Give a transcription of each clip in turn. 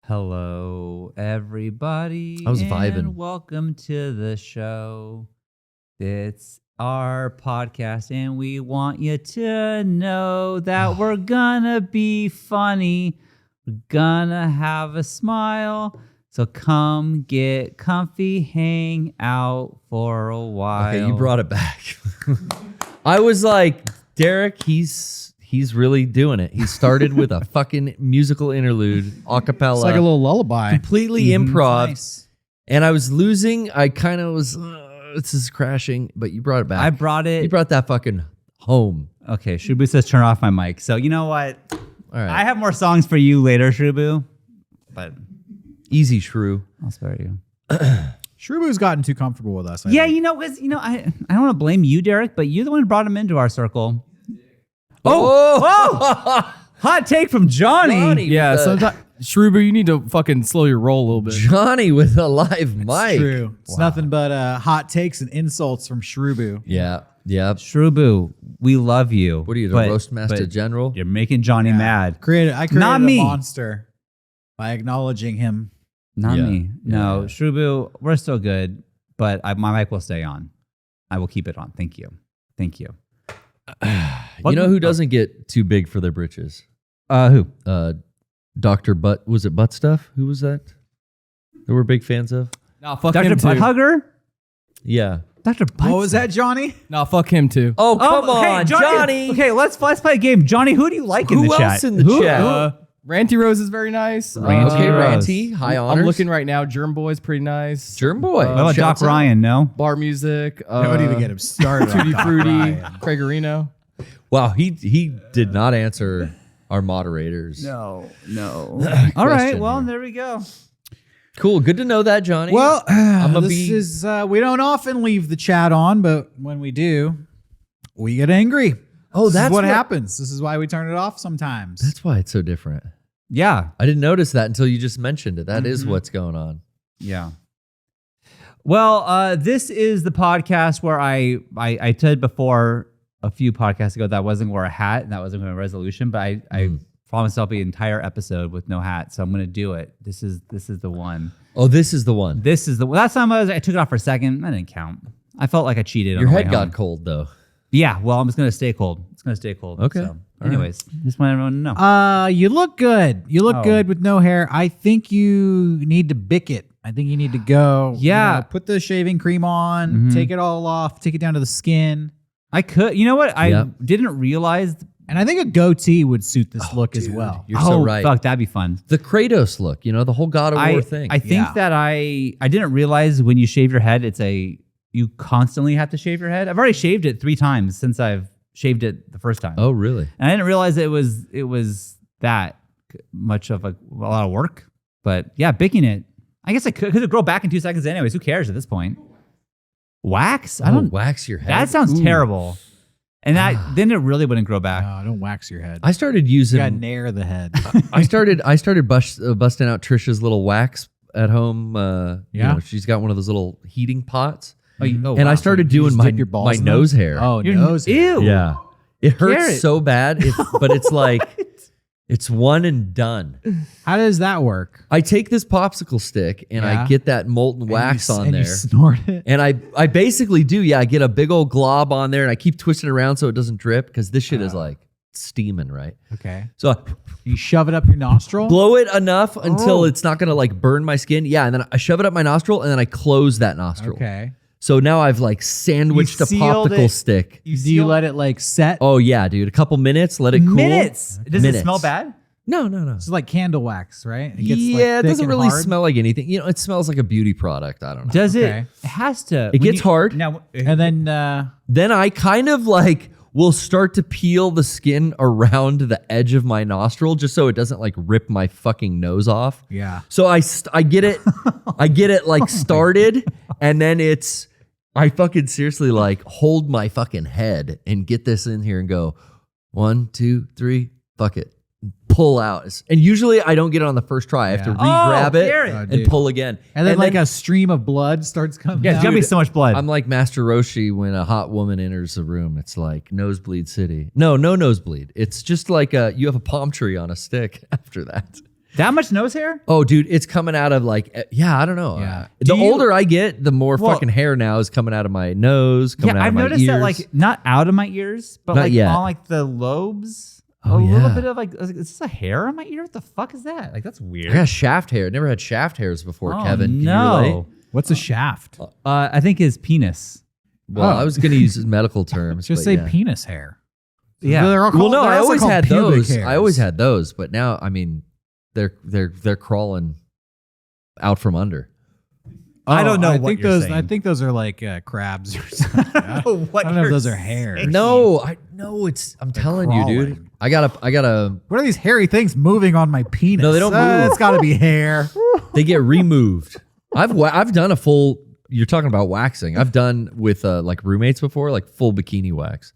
Hello, everybody. I was and vibing. Welcome to the show. It's our podcast, and we want you to know that we're gonna be funny. We're gonna have a smile. So come get comfy, hang out for a while. Okay, you brought it back. I was like, Derek, he's really doing it. He started with a fucking musical interlude, a cappella. It's like a little lullaby. Completely improv. Nice. And I was losing. I kind of was, this is crashing, but you brought it back. I brought it. You brought that fucking home. Okay, Shrubu says turn off my mic. So you know what? All right. I have more songs for you later, Shrubu. But Easy, Shrew. I'll spare you. Shrubu's gotten too comfortable with us. I Yeah, think. I don't want to blame you, Derek, but you're the one who brought him into our circle. Oh! Hot take from Johnny. Yeah, sometimes Shrubu, you need to fucking slow your roll a little bit. Johnny with a live mic. It's true. It's nothing but hot takes and insults from Shrubu. Yeah. Shrubu, we love you. What are you, the roast master general? You're making Johnny mad. I created Not a me. monster by acknowledging him. Not Yeah. me. No, Yeah. Shrubu, we're still good, but my mic will stay on. I will keep it on. Thank you. You know who doesn't get too big for their britches? Who? Dr. Butt, was it Butt Stuff? Who was that? That we're big fans of? Nah, fuck Dr. him too. Butthugger? Yeah. Dr. Butt. What was that, Johnny? Nah, fuck him too. Oh, come hey, on, Johnny. Okay, let's play a game. Johnny, who do you like in Who the else chat? in the chat? Ranty Rose is very nice. Ranty Okay, Rose. Ranty. High honors. I'm looking right now. Germ Boy's pretty nice. Germ Boy. What about Doc Shouts out. Ryan? No? Bar music. Don't even get him started. on Tutti Doc Frutti. Ryan. Craigorino. Wow, he did not answer our moderators. No. Question All right, well, here. there we go. Cool. Good to know that, Johnny. Well, gonna this be- is we don't often leave the chat on, but when we do, we get angry. Oh, This that's is what what- happens. This is why we turn it off sometimes. that's why it's so different. Yeah. I didn't notice that until you just mentioned it. That is what's going on. Yeah. Well, this is the podcast where I said before a few podcasts ago that I wasn't going to wear a hat and that wasn't going to be a resolution, but I promised I'll be an entire episode with no hat, so I'm going to do it. This is the one. Oh, this is the one. This is the last time I took it off for a second. I didn't count. I felt like I cheated. Your on the head way got home. cold, though. Yeah. Well, I'm just going to stay cold. It's going to stay cold. Okay. So, All anyways, just want everyone to know. You look good. You look Oh. good with no hair. I think you need to bick it. I think you need to go. Yeah. Put the shaving cream on. Mhm. Take it all off. Take it down to the skin. I could. You know what? I Yep. didn't realize. And I think a goatee would suit this look as well. You're so right. Fuck, that'd be fun. The Kratos look, the whole God of War thing. I think Yeah. that I didn't realize when you shave your head, you constantly have to shave your head. I've already shaved it 3 times since I've shaved it the first time. Oh, really? And I didn't realize it was that much of a lot of work. But yeah, bicking it. I guess I could grow back in 2 seconds anyways. Who cares at this point? Wax? I don't. wax your head. That sounds terrible. And then it really wouldn't grow back. No, don't wax your head. I started You using. got to nair the head. I started busting out Trisha's little wax at home. Yeah. She's got one of those little heating pots, and wow. I started You doing just my dip your balls my in nose them? hair. Oh, Your nose hair. ew. yeah, it hurts Garrett. so bad. But it's like it's one and done. How does that work? I take this popsicle stick and I Yeah. get that molten wax on and there. you snort it. And I basically do, I get a big old glob on there and I keep twisting it around so it doesn't drip because this shit is like steaming, right? Okay. So You shove it up your nostril. blow it enough until Oh. it's not gonna like burn my skin. Yeah, and then I shove it up my nostril and then I close that nostril. Okay. So now I've like sandwiched You a sealed popsicle it. stick. Do you let it like set? Oh yeah, dude. A couple minutes, let it cool. Minutes. Does Minutes. it smell bad? No. It's like candle wax, right? It gets, Yeah, it thick doesn't and really hard. smell like anything. It smells like a beauty product. I don't know. Does Okay. it? It has to. It when gets hard. Now, And then Then I kind of like will start to peel the skin around the edge of my nostril just so it doesn't like rip my fucking nose off. yeah. So I get it like started and then I fucking seriously like hold my fucking head and get this in here and go 1, 2, 3, fuck it. Pull out. And usually I don't get it on the first try. I have to Yeah. re-grab it Garrett. Oh, and dude. pull again. And then like a stream of blood starts coming yeah, out. there's gonna be so much blood. I'm like Master Roshi when a hot woman enters the room. It's like nosebleed city. No nosebleed. It's just like you have a palm tree on a stick after that. That much nose hair? Oh, dude, it's coming out of like, I don't know. Yeah. The older I get, the more Well- fucking hair now is coming out of my nose, coming out I've of my noticed ears. that like not out of my ears, but Not like yet. on like the lobes. Oh, a little yeah. bit of like, is this a hair on my ear? What the fuck is that? Like that's weird. I got shaft hair. Never had shaft hairs before, Oh, Kevin. Can you no. relate? What's a shaft? I think his penis. Well, I was going to use his medical terms. Just but say yeah. penis hair. Yeah. They're all Well, called- no, they're I also always called had pubic those. hairs. I always had those, but now, I mean, they're crawling out from under. I don't know I what think you're those. saying. I think those are like crabs or something. I know what don't know if you're those are saying. hairs. No, it's. I'm telling you, dude. crawling. I gotta. What are these hairy things moving on my penis? No, they don't move. It's got to be hair. They get removed. I've done a full. You're talking about waxing. I've done with like roommates before, like full bikini wax.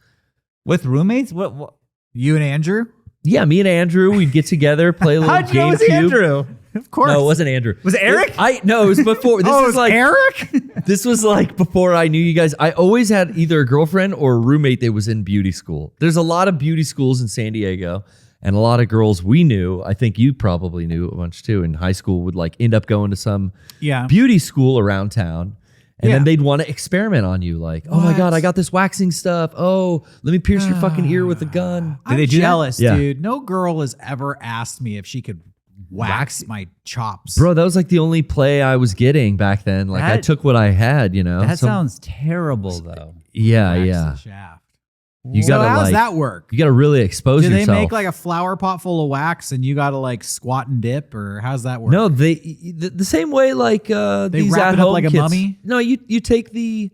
With roommates? What? You and Andrew? Yeah, me and Andrew, we'd get together, play a little How'd you know it was GameCube. Andrew? Of course. No, it wasn't Andrew. Was it Eric? No, it was before. This Oh, is it's like Eric? This was like before I knew you guys. I always had either a girlfriend or a roommate that was in beauty school. There's a lot of beauty schools in San Diego, and a lot of girls we knew. I think you probably knew a bunch too. In high school, would like end up going to some Yeah. beauty school around town. And Yeah. then they'd want to experiment on you, like, oh my What? God, I got this waxing stuff. Oh, let me pierce your fucking ear with a gun. I'm they do that? jealous, Yeah. dude. No girl has ever asked me if she could wax my chops. Bro, that was like the only play I was getting back then. Like I That- took what I had, you know. That Some- sounds terrible though. yeah, Wax yeah. the shaft. You So gotta how does like that work? you gotta really expose Do they yourself. make like a flower pot full of wax and you got to like squat and dip, or how's that work? No, the same way like these wrap at it up home like a kits. mummy? No, you take the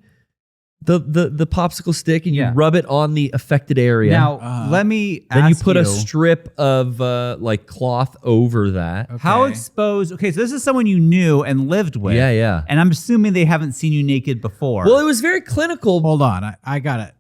popsicle stick and you Yeah. rub it on the affected area. Now, let me ask then you put a strip of like cloth over that. Okay. How exposed? Okay, so this is someone you knew and lived with. Yeah, yeah. And I'm assuming they haven't seen you naked before. Well, it was very clinical. Hold on. I got it.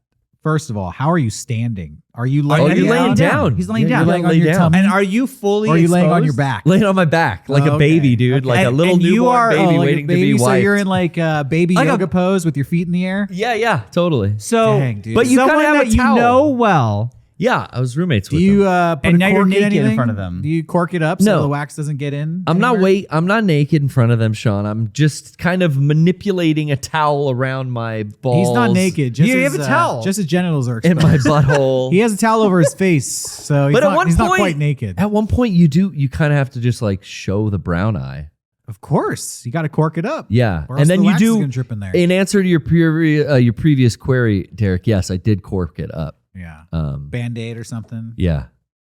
First of all, how are you standing? Are you Oh, laying, you're laying down. He's laying You're down. laying Lay on your down. tummy? And are you fully Or are you laying on your exposed? back? Laying on my back like a Okay. baby, dude, like a little And you newborn are- baby like a waiting baby, to be so wiped. you're in like a baby Like a- yoga pose with your feet in the air? Yeah, yeah, totally. So, Dang, dude. But you someone kinda have a that you towel. know well. Yeah, I was roommates Do with you them. put And a now you're cork in naked in anything? front of them. Do you cork it up so No. the wax doesn't get in? I'm anywhere? not naked in front of them, Sean. I'm just kind of manipulating a towel around my balls. He's not naked. Just You his, have a towel. Just his genitals are in exposed. my butthole. He has a towel over his face, so he's, But not, at one he's point, not quite naked. At one point, you kind of have to just like show the brown eye. Of course, you got to cork it up. Yeah, Or else and then the you wax is do. gonna drip in there. In answer to your previous query, Derek, yes, I did cork it up. Yeah, Um, Band-Aid or something. yeah,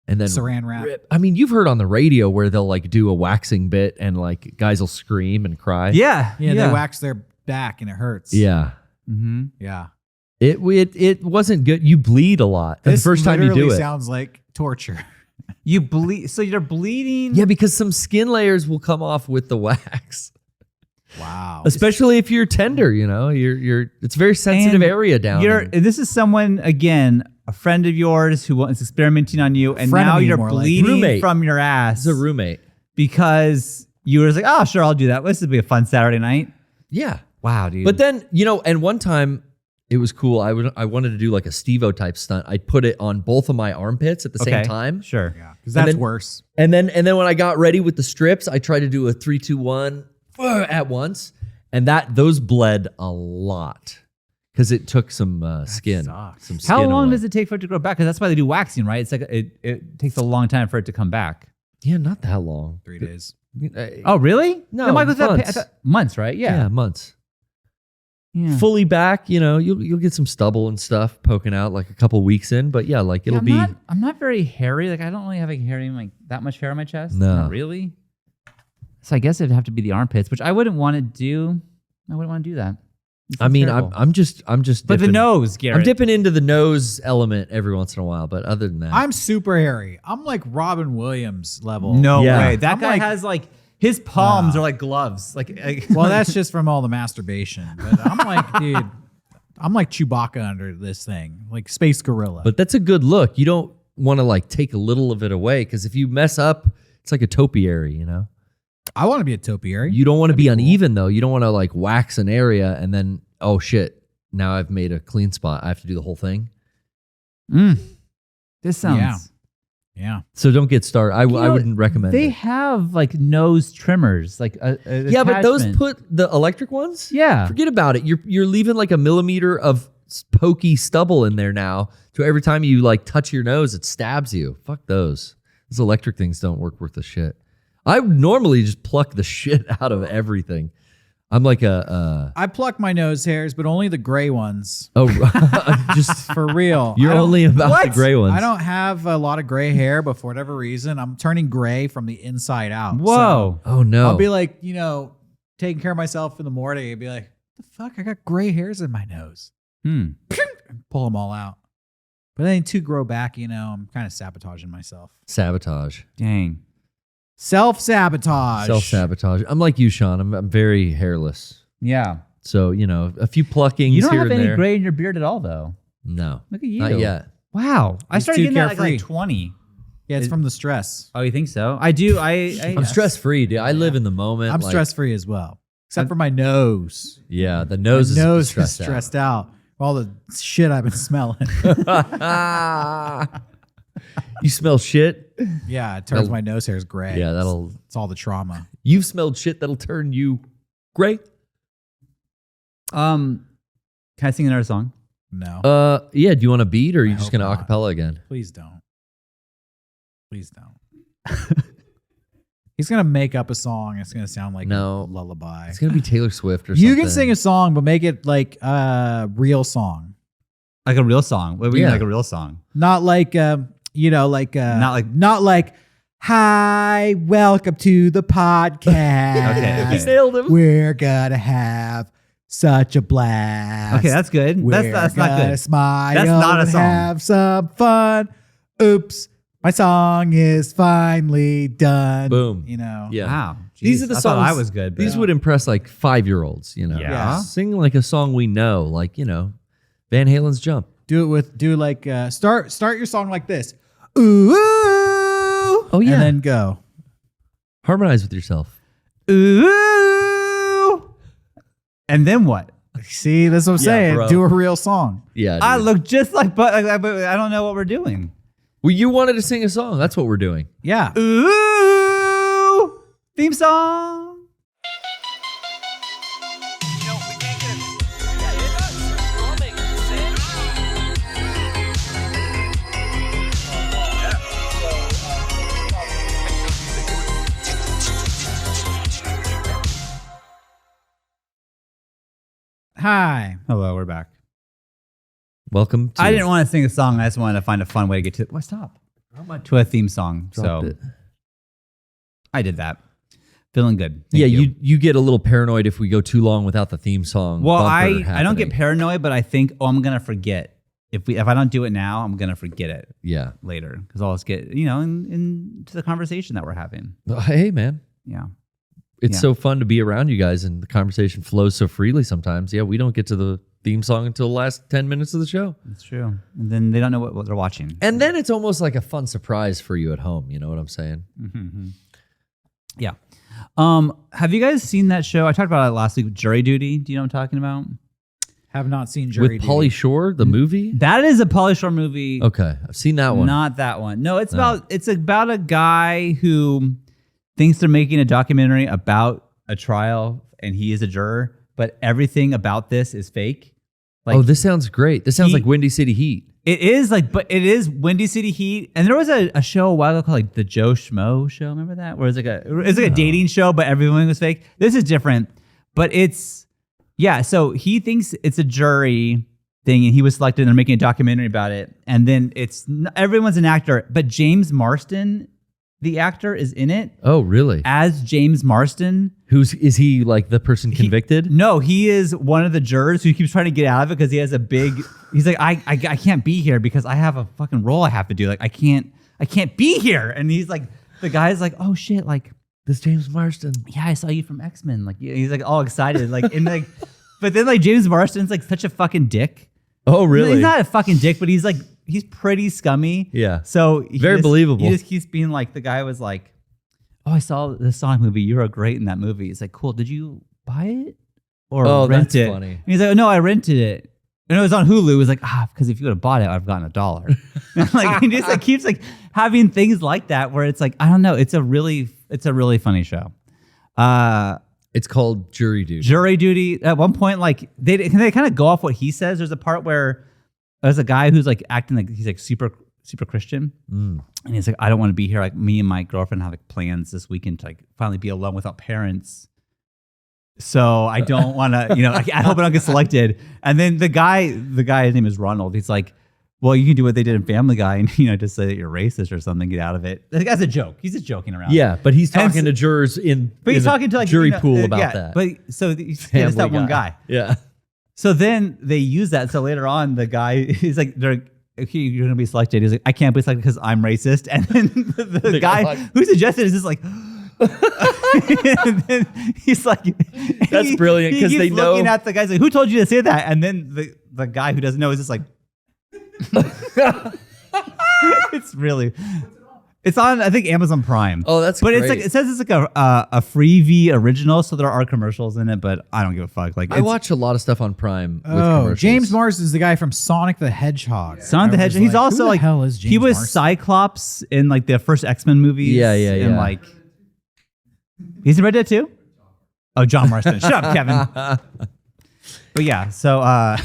and then Saran wrap. I mean, you've heard on the radio where they'll like do a waxing bit and like guys will scream and cry. Yeah. Yeah, they wax their back and it hurts. yeah. Mm-hmm. yeah. It wasn't good. You bleed a lot the This first time you do literally it. sounds like torture. You bleed. So you're bleeding. Yeah, because some skin layers will come off with the wax, Wow. especially if you're tender. You know, you're it's a very sensitive And area down. And this is someone, again, a friend of yours who was experimenting on you, and now Frenemy, you're more like. bleeding Roommate. from your ass As a roommate. because you were just like, oh, sure, I'll do that. This would be a fun Saturday night. Yeah, Wow, dude. but then and one time it was cool. I wanted to do like a Steve-O type stunt. I'd put it on both of my armpits at the same time. Sure. Yeah, because that's then- worse. And then when I got ready with the strips, I tried to do a 3, 2, 1 at once, and those bled a lot because it took some skin. sucks. Some skin How long away. does it take for it to grow back? Because that's why they do waxing, right? It's like it takes a long time for it to come back. Yeah, not that long. 3 days. Oh, really? No, Then why goes that months. months, right? Yeah, months. Yeah. Fully back, you'll get some stubble and stuff poking out like a couple weeks in, but yeah, like it'll Yeah, be. I'm not very hairy. Like I don't really have that much hair on my chest. No. Not really. So I guess it'd have to be the armpits, which I wouldn't want to do. I wouldn't want to do that. It I sounds mean, terrible. I'm just. But the dipping- nose, Garrett. I'm dipping into the nose element every once in a while, but other than that, I'm super hairy. I'm like Robin Williams level. No Yeah. way. That I'm guy like- has like his palms are like gloves. Like Well, that's just from all the masturbation. But I'm like, dude, I'm like Chewbacca under this thing, like Space Gorilla. but that's a good look. You don't want to like take a little of it away because if you mess up, it's like a topiary, I want to be a topiary. You don't want to That'd be be cool. uneven though. You don't want to like wax an area and then oh shit, now I've made a clean spot. I have to do the whole thing. This sounds. Yeah. Yeah. So don't get started. I wouldn't recommend They it. have like nose trimmers, like a Yeah, but those attachment. put the electric ones? Yeah. Forget about it. You're leaving like a millimeter of pokey stubble in there now. So every time you like touch your nose, it stabs you. Fuck those. Those electric things don't work worth a shit. I normally just pluck the shit out of everything. I'm like I pluck my nose hairs, but only the gray ones. just For real. you're I don't- only about the gray ones. I don't have a lot of gray hair, but for whatever reason, I'm turning gray from the inside out. Whoa. Oh no. So I'll be like, taking care of myself in the morning and be like, the fuck? I got gray hairs in my nose. Hmm. Pull them all out. But then to grow back, I'm kind of sabotaging myself. Sabotage. Dang. Self-sabotage. Self-sabotage. I'm like you, Sean. I'm very hairless. Yeah. So, a few pluckings You don't here have and any there. gray in your beard at all, though. No. Look at you. Not yet. Wow. I He's started too getting that at carefree. like 20. Yeah, it's from the stress. Oh, you think so? I do. I'm stress-free, dude. I live in the moment. I'm like- stress-free as well. Except for my nose. Yeah, the nose My nose is stressed, stressed out. All the shit I've been smelling. out. You smell shit? Yeah, it turns my nose hairs gray. Yeah, that'll... It's all the trauma. You've smelled shit that'll turn you gray? Can I sing another song? No. Yeah, do you want a beat or are you I just hope going to not. acapella again? Please don't. Please don't. He's going to make up a song. It's going to sound like No. a lullaby. It's going to be Taylor Swift or something. You can sing a song, but make it like a real song. Like a real song. What do we mean, Yeah. like a real song? Not like, not like, hi, welcome to the podcast. Okay. You nailed him. We're going to have such a blast. Okay, that's good. We're That's not gonna good. Smile That's not a and song. have some fun. Oops, my song is finally done. Boom. Yeah. Wow. These Jeez, are the I songs thought I was good. But These would impress like 5-year-olds, Yeah. Sing like a song we know, like, Van Halen's Jump. Start your song like this. Ooh. Oh, yeah. And then go. Harmonize with yourself. Ooh. And then what? See, that's what I'm saying. bro. Do a real song. Yeah. I dude. look just like, but I don't know what we're doing. Well, you wanted to sing a song. That's what we're doing. Yeah. Ooh. Theme song. Hi. Hello, we're back. Welcome to... I didn't want to sing a song. I just wanted to find a fun way to get to. What? Stop. To a theme song. Dropped So it. I did that. Feeling good. Thank Yeah, you get a little paranoid if we go too long without the theme song. Well, bumper I don't happening. get paranoid, but I think, I'm gonna forget. If I don't do it now, I'm gonna forget it Yeah. later because I'll just get into the conversation that we're having. Hey, man. Yeah. It's Yeah. so fun to be around you guys and the conversation flows so freely sometimes. Yeah, we don't get to the theme song until the last 10 minutes of the show. That's true. And then they don't know what they're watching. And then it's almost like a fun surprise for you at home. You know what I'm saying? Mm-hmm. Yeah. Have you guys seen that show? I talked about it last week. Jury Duty. Do you know what I'm talking about? Have not seen Jury With Pauly Shore, the movie? That is a Pauly Shore movie. Okay, I've seen that one. Not that one. No, it's about a guy who thinks they're making a documentary about a trial and he is a juror, but everything about this is fake. Like, this sounds great. This sounds like Windy City Heat. it is like, but it is Windy City Heat. And there was a show a while ago called like the Joe Schmo show. Remember that? Where it's like a dating show, but everyone was fake. This is different, but so he thinks it's a jury thing and he was selected and they're making a documentary about it. And then everyone's an actor, but James Marsden, the actor, is in it Oh, really? as James Marsden. Is he like the person convicted? No, he is one of the jurors who keeps trying to get out of it because he has he's like, I can't be here because I have a fucking role I have to do. Like, I can't be here. And he's like, the guy's like, oh shit, like, This James Marsden. yeah, I saw you from X-Men. Like, he's like all excited. Like, and like, but then like James Marsden's like such a fucking dick. Oh, really? He's not a fucking dick, but he's pretty scummy. Yeah. So Very believable. He just keeps being like, the guy was like, oh, I saw the Sonic movie. You were great in that movie. It's like, cool. Did you buy it or rent that's it? funny. And he's like, oh, no, I rented it. And it was on Hulu. It was like, because if you would have bought it, I've gotten $1. Like he just like keeps like having things like that where it's like, I don't know. It's a really funny show. It's called Jury Duty. Jury Duty. At one point, like they kind of go off what he says. There's a part where there's a guy who's like acting like he's like super Christian, and he's like, I don't want to be here. Like me and my girlfriend have like plans this weekend to like finally be alone without parents. So I don't want to, I hope I don't get selected. And then the guy, his name is Ronald. He's like, well, you can do what they did in Family Guy and, just say that you're racist or something, get out of it. The guy's a joke. He's just joking around. Yeah, but he's talking to jurors but he's talking to like jury pool about that. But so it's that one guy. Yeah. So then they use that. So later on, the guy, he's like, okay, you're going to be selected. He's like, I can't be selected because I'm racist. And then the guy who suggested is just like, and then he's like, that's brilliant because they know. Looking at the guy's like, who told you to say that? And then the guy who doesn't know is just like, it's on I think Amazon Prime. Oh, that's but great. It's like it says it's like a Freevee original, so there are commercials in it, but I don't give a fuck. Like I watch a lot of stuff on Prime with commercials. James Marsden is the guy from Sonic the Hedgehog. Sonic the Hedgehog. He's also who the like hell is James he was Marsden? Cyclops in like the first X-Men movies. Yeah. And like he's in Red Dead too. Oh, John Marston. Shut up, Kevin. But yeah, so I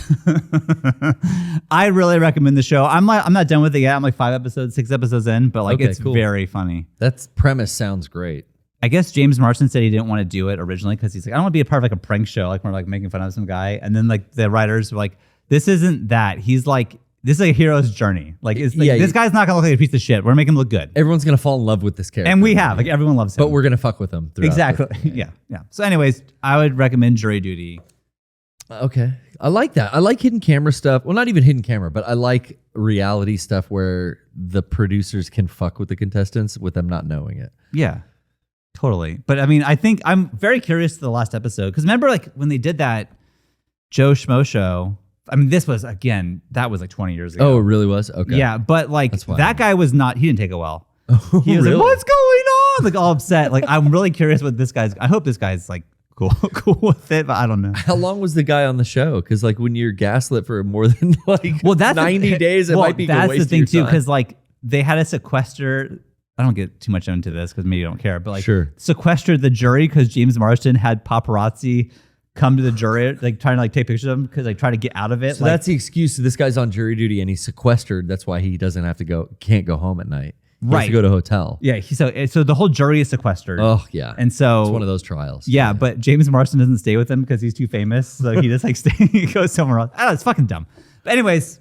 really recommend the show. I'm not done with it yet. I'm like 6 episodes in, but like it's cool. Very funny. That premise sounds great. I guess James Marsden said he didn't want to do it originally because he's like, I don't want to be a part of like a prank show, like we're like making fun of some guy. And then like the writers were like, this isn't that. He's like, this is a hero's journey. Like, this guy's not gonna look like a piece of shit. We're making him look good. Everyone's gonna fall in love with this character, and we have like everyone loves him. But we're gonna fuck with him. Exactly. Yeah. So, anyways, I would recommend Jury Duty. Okay. I like that. I like hidden camera stuff. Well, not even hidden camera, but I like reality stuff where the producers can fuck with the contestants with them not knowing it. Yeah, totally. But I mean, I think I'm very curious to the last episode because remember like when they did that Joe Schmo show, I mean, this was, again, that was like 20 years ago. Oh, it really was? Okay. Yeah, but like that guy was not, he didn't take it well. Oh, he was really? like, what's going on? Like all upset. Like I'm really curious what this guy's, I hope this guy's like, cool with it, but I don't know. How long was the guy on the show? Because like when you're gaslit for more than like that's 90 days, it might be that's waste the thing of your too, because like they had to sequester. I don't get too much into this because maybe you don't care, but like sequestered the jury because James Marsden had paparazzi come to the jury, like trying to like take pictures of him because like try to get out of it. So that's the excuse. This guy's on jury duty and he's sequestered. That's why he doesn't have to go, can't go home at night. He has to go to a hotel. Yeah. So the whole jury is sequestered. Oh yeah. And so it's one of those trials. Yeah, but James Marsden doesn't stay with him because he's too famous. So he just like he goes somewhere else. I don't know, it's fucking dumb. But anyways,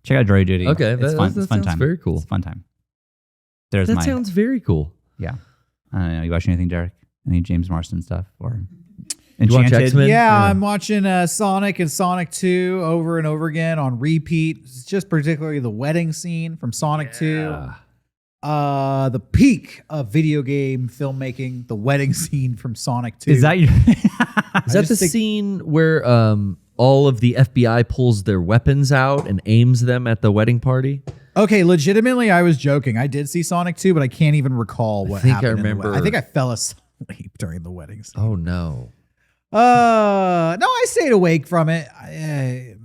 check out Jury Duty. Okay. It's fun. It's fun time. Very cool. It's a fun time. That sounds very cool. Yeah. I don't know. You watching anything, Derek? Any James Marsden stuff or You watch X-Men? Yeah, I'm watching Sonic and Sonic 2 over and over again on repeat. It's just particularly the wedding scene from Sonic 2. The peak of video game filmmaking, the wedding scene from Sonic 2. Is that your Is that the scene where all of the FBI pulls their weapons out and aims them at the wedding party? Okay, legitimately, I was joking. I did see Sonic 2, but I can't even recall what happened. I remember. I think I fell asleep during the wedding scene. Oh no. No, I stayed awake from it.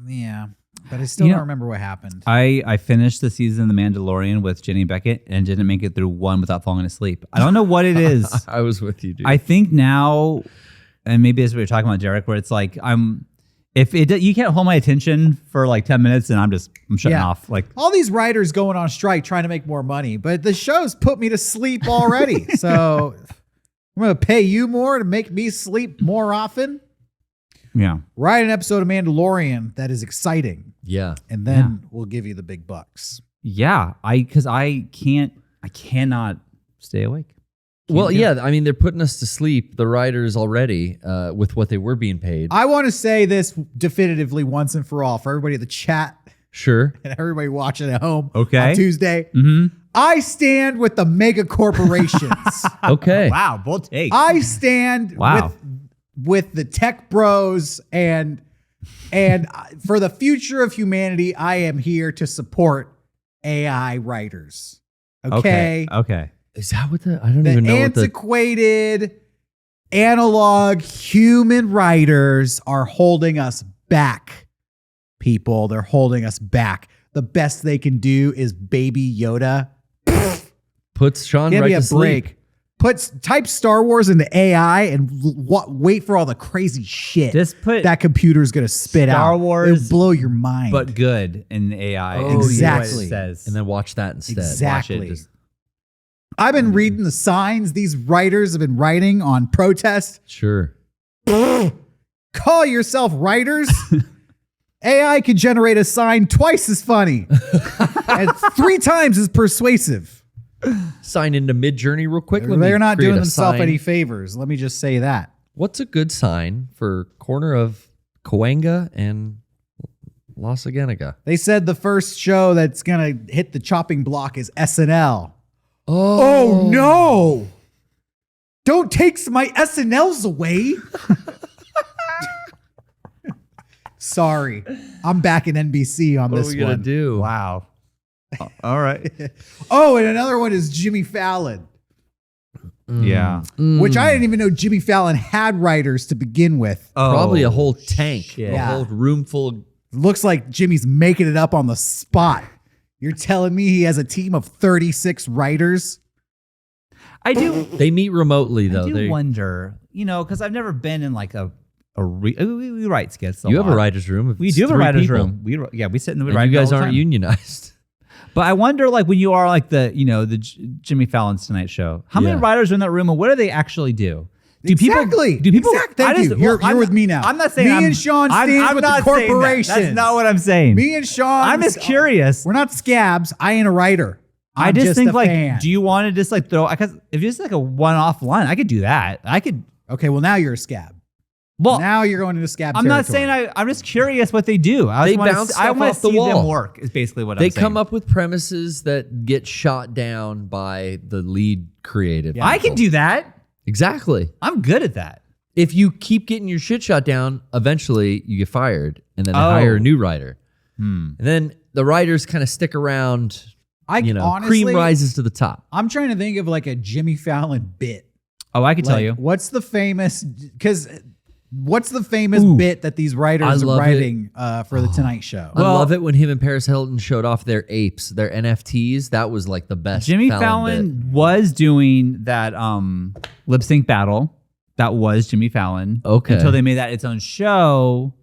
Yeah, but I still don't remember what happened. I finished the season of The Mandalorian with Jenny Beckett and didn't make it through one without falling asleep. I don't know what it is. I was with you, dude. I think now, and maybe as we were talking about Derek, where it's like you can't hold my attention for like 10 minutes and I'm shutting off. Like all these writers going on strike trying to make more money, but the show's put me to sleep already. So I'm going to pay you more to make me sleep more often. Yeah. Write an episode of Mandalorian that is exciting. Yeah. And then we'll give you the big bucks. Yeah. Because I cannot stay awake. I mean, they're putting us to sleep, the writers already, with what they were being paid. I want to say this definitively once and for all for everybody in the chat. Sure. And everybody watching at home on Tuesday. Mm-hmm. I stand with the mega corporations. Okay. Wow, bold take. I stand with the tech bros and for the future of humanity, I am here to support AI writers. Okay. Is that what I don't even know what the antiquated analog human writers are holding us back. people. They're holding us back. The best they can do is Baby Yoda. Puts Sean Give right me a to sleep. break. Type Star Wars into AI and wait for all the crazy shit Just put that computer's gonna spit out. Star Wars, It'll blow your mind. but good in AI. Oh, and see what exactly. it says. And then watch that instead. Exactly. Watch it just- I've been reading the signs these writers have been writing on protest. Sure. Call yourself writers. AI can generate a sign twice as funny and 3 times as persuasive. Sign into Mid-Journey real quick. Let me They're not create doing a themselves sign. any favors. Let me just say that. What's a good sign for corner of Cahuenga and La Cienega? They said the first show that's going to hit the chopping block is SNL. Oh, Oh no! Don't take my SNLs away. Sorry, I'm back in NBC on What are this we gonna one. do? Wow. All right. Oh, and another one is Jimmy Fallon, Yeah. which I didn't even know Jimmy Fallon had writers to begin with. Probably a Oh, whole tank, shit. a whole room full of Looks like Jimmy's making it up on the spot. You're telling me he has a team of 36 writers? I do. They meet remotely though. I do They- wonder, because I've never been in like we write skits. you have a lot. writer's room. Of We do have a 3 writer's people. room. We sit in the And writing you guys all the aren't time. unionized. But I wonder, like, when you are like the Jimmy Fallon's Tonight Show, how many Yeah. writers are in that room, and what do they actually do? Do Exactly. people? Exactly. Thank you. You're with me now. I'm not saying Me and Sean stand with the not saying that. corporations. That's not what I'm saying. Me and Sean. I'm just curious. We're not scabs. I ain't a writer. I I'm just think a like, fan. do you want to just like throw? Because if it's like a one-off line, I could do that. I could. Okay, well now you're a scab. Well, Now you're going into scab I'm not saying I'm just curious what they do. I They just wanna bounce I stuff want off to the see them wall. work. Is basically what They I'm saying. come up with premises that get shot down by the lead creative. I can people. do that. Exactly. I'm good at that. If you keep getting your shit shot down, eventually you get fired, and then they Oh. hire a new writer. And then the writers kind of stick around. Honestly, Cream rises to the top. I'm trying to think of like a Jimmy Fallon bit. Oh, I can tell Like, you. What's the famous bit that these I writers are love writing for the Tonight Show? I love it when him and Paris Hilton showed off their apes, their NFTs. That was like the best. Jimmy bit. Fallon was doing that lip sync battle. That was Jimmy Fallon. Okay. Until they made that its own show.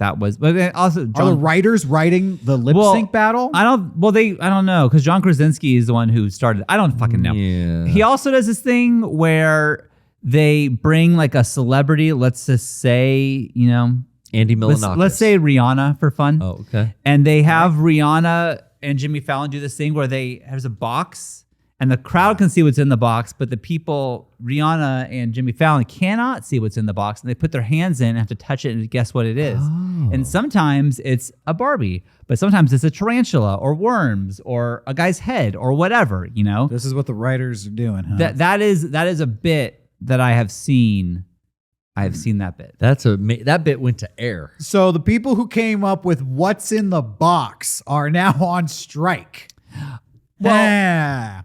That was, but then also Are the John. writers writing the lip sync battle? I don't know because John Krasinski is the one who started. I don't fucking know. Yeah. He also does this thing where they bring like a celebrity. Let's just say, Andy Milonakis. let's say Rihanna for fun. Oh, okay. And they have Rihanna and Jimmy Fallon do this thing where there's a box and the crowd can see what's in the box, but the people, Rihanna and Jimmy Fallon, cannot see what's in the box. And they put their hands in and have to touch it and guess what it is. Oh. And sometimes it's a Barbie, but sometimes it's a tarantula or worms or a guy's head or whatever, This is what the writers are doing, huh? That is a bit that I have seen. I have seen that bit. That bit went to air. So the people who came up with what's in the box are now on strike. Well, Yeah.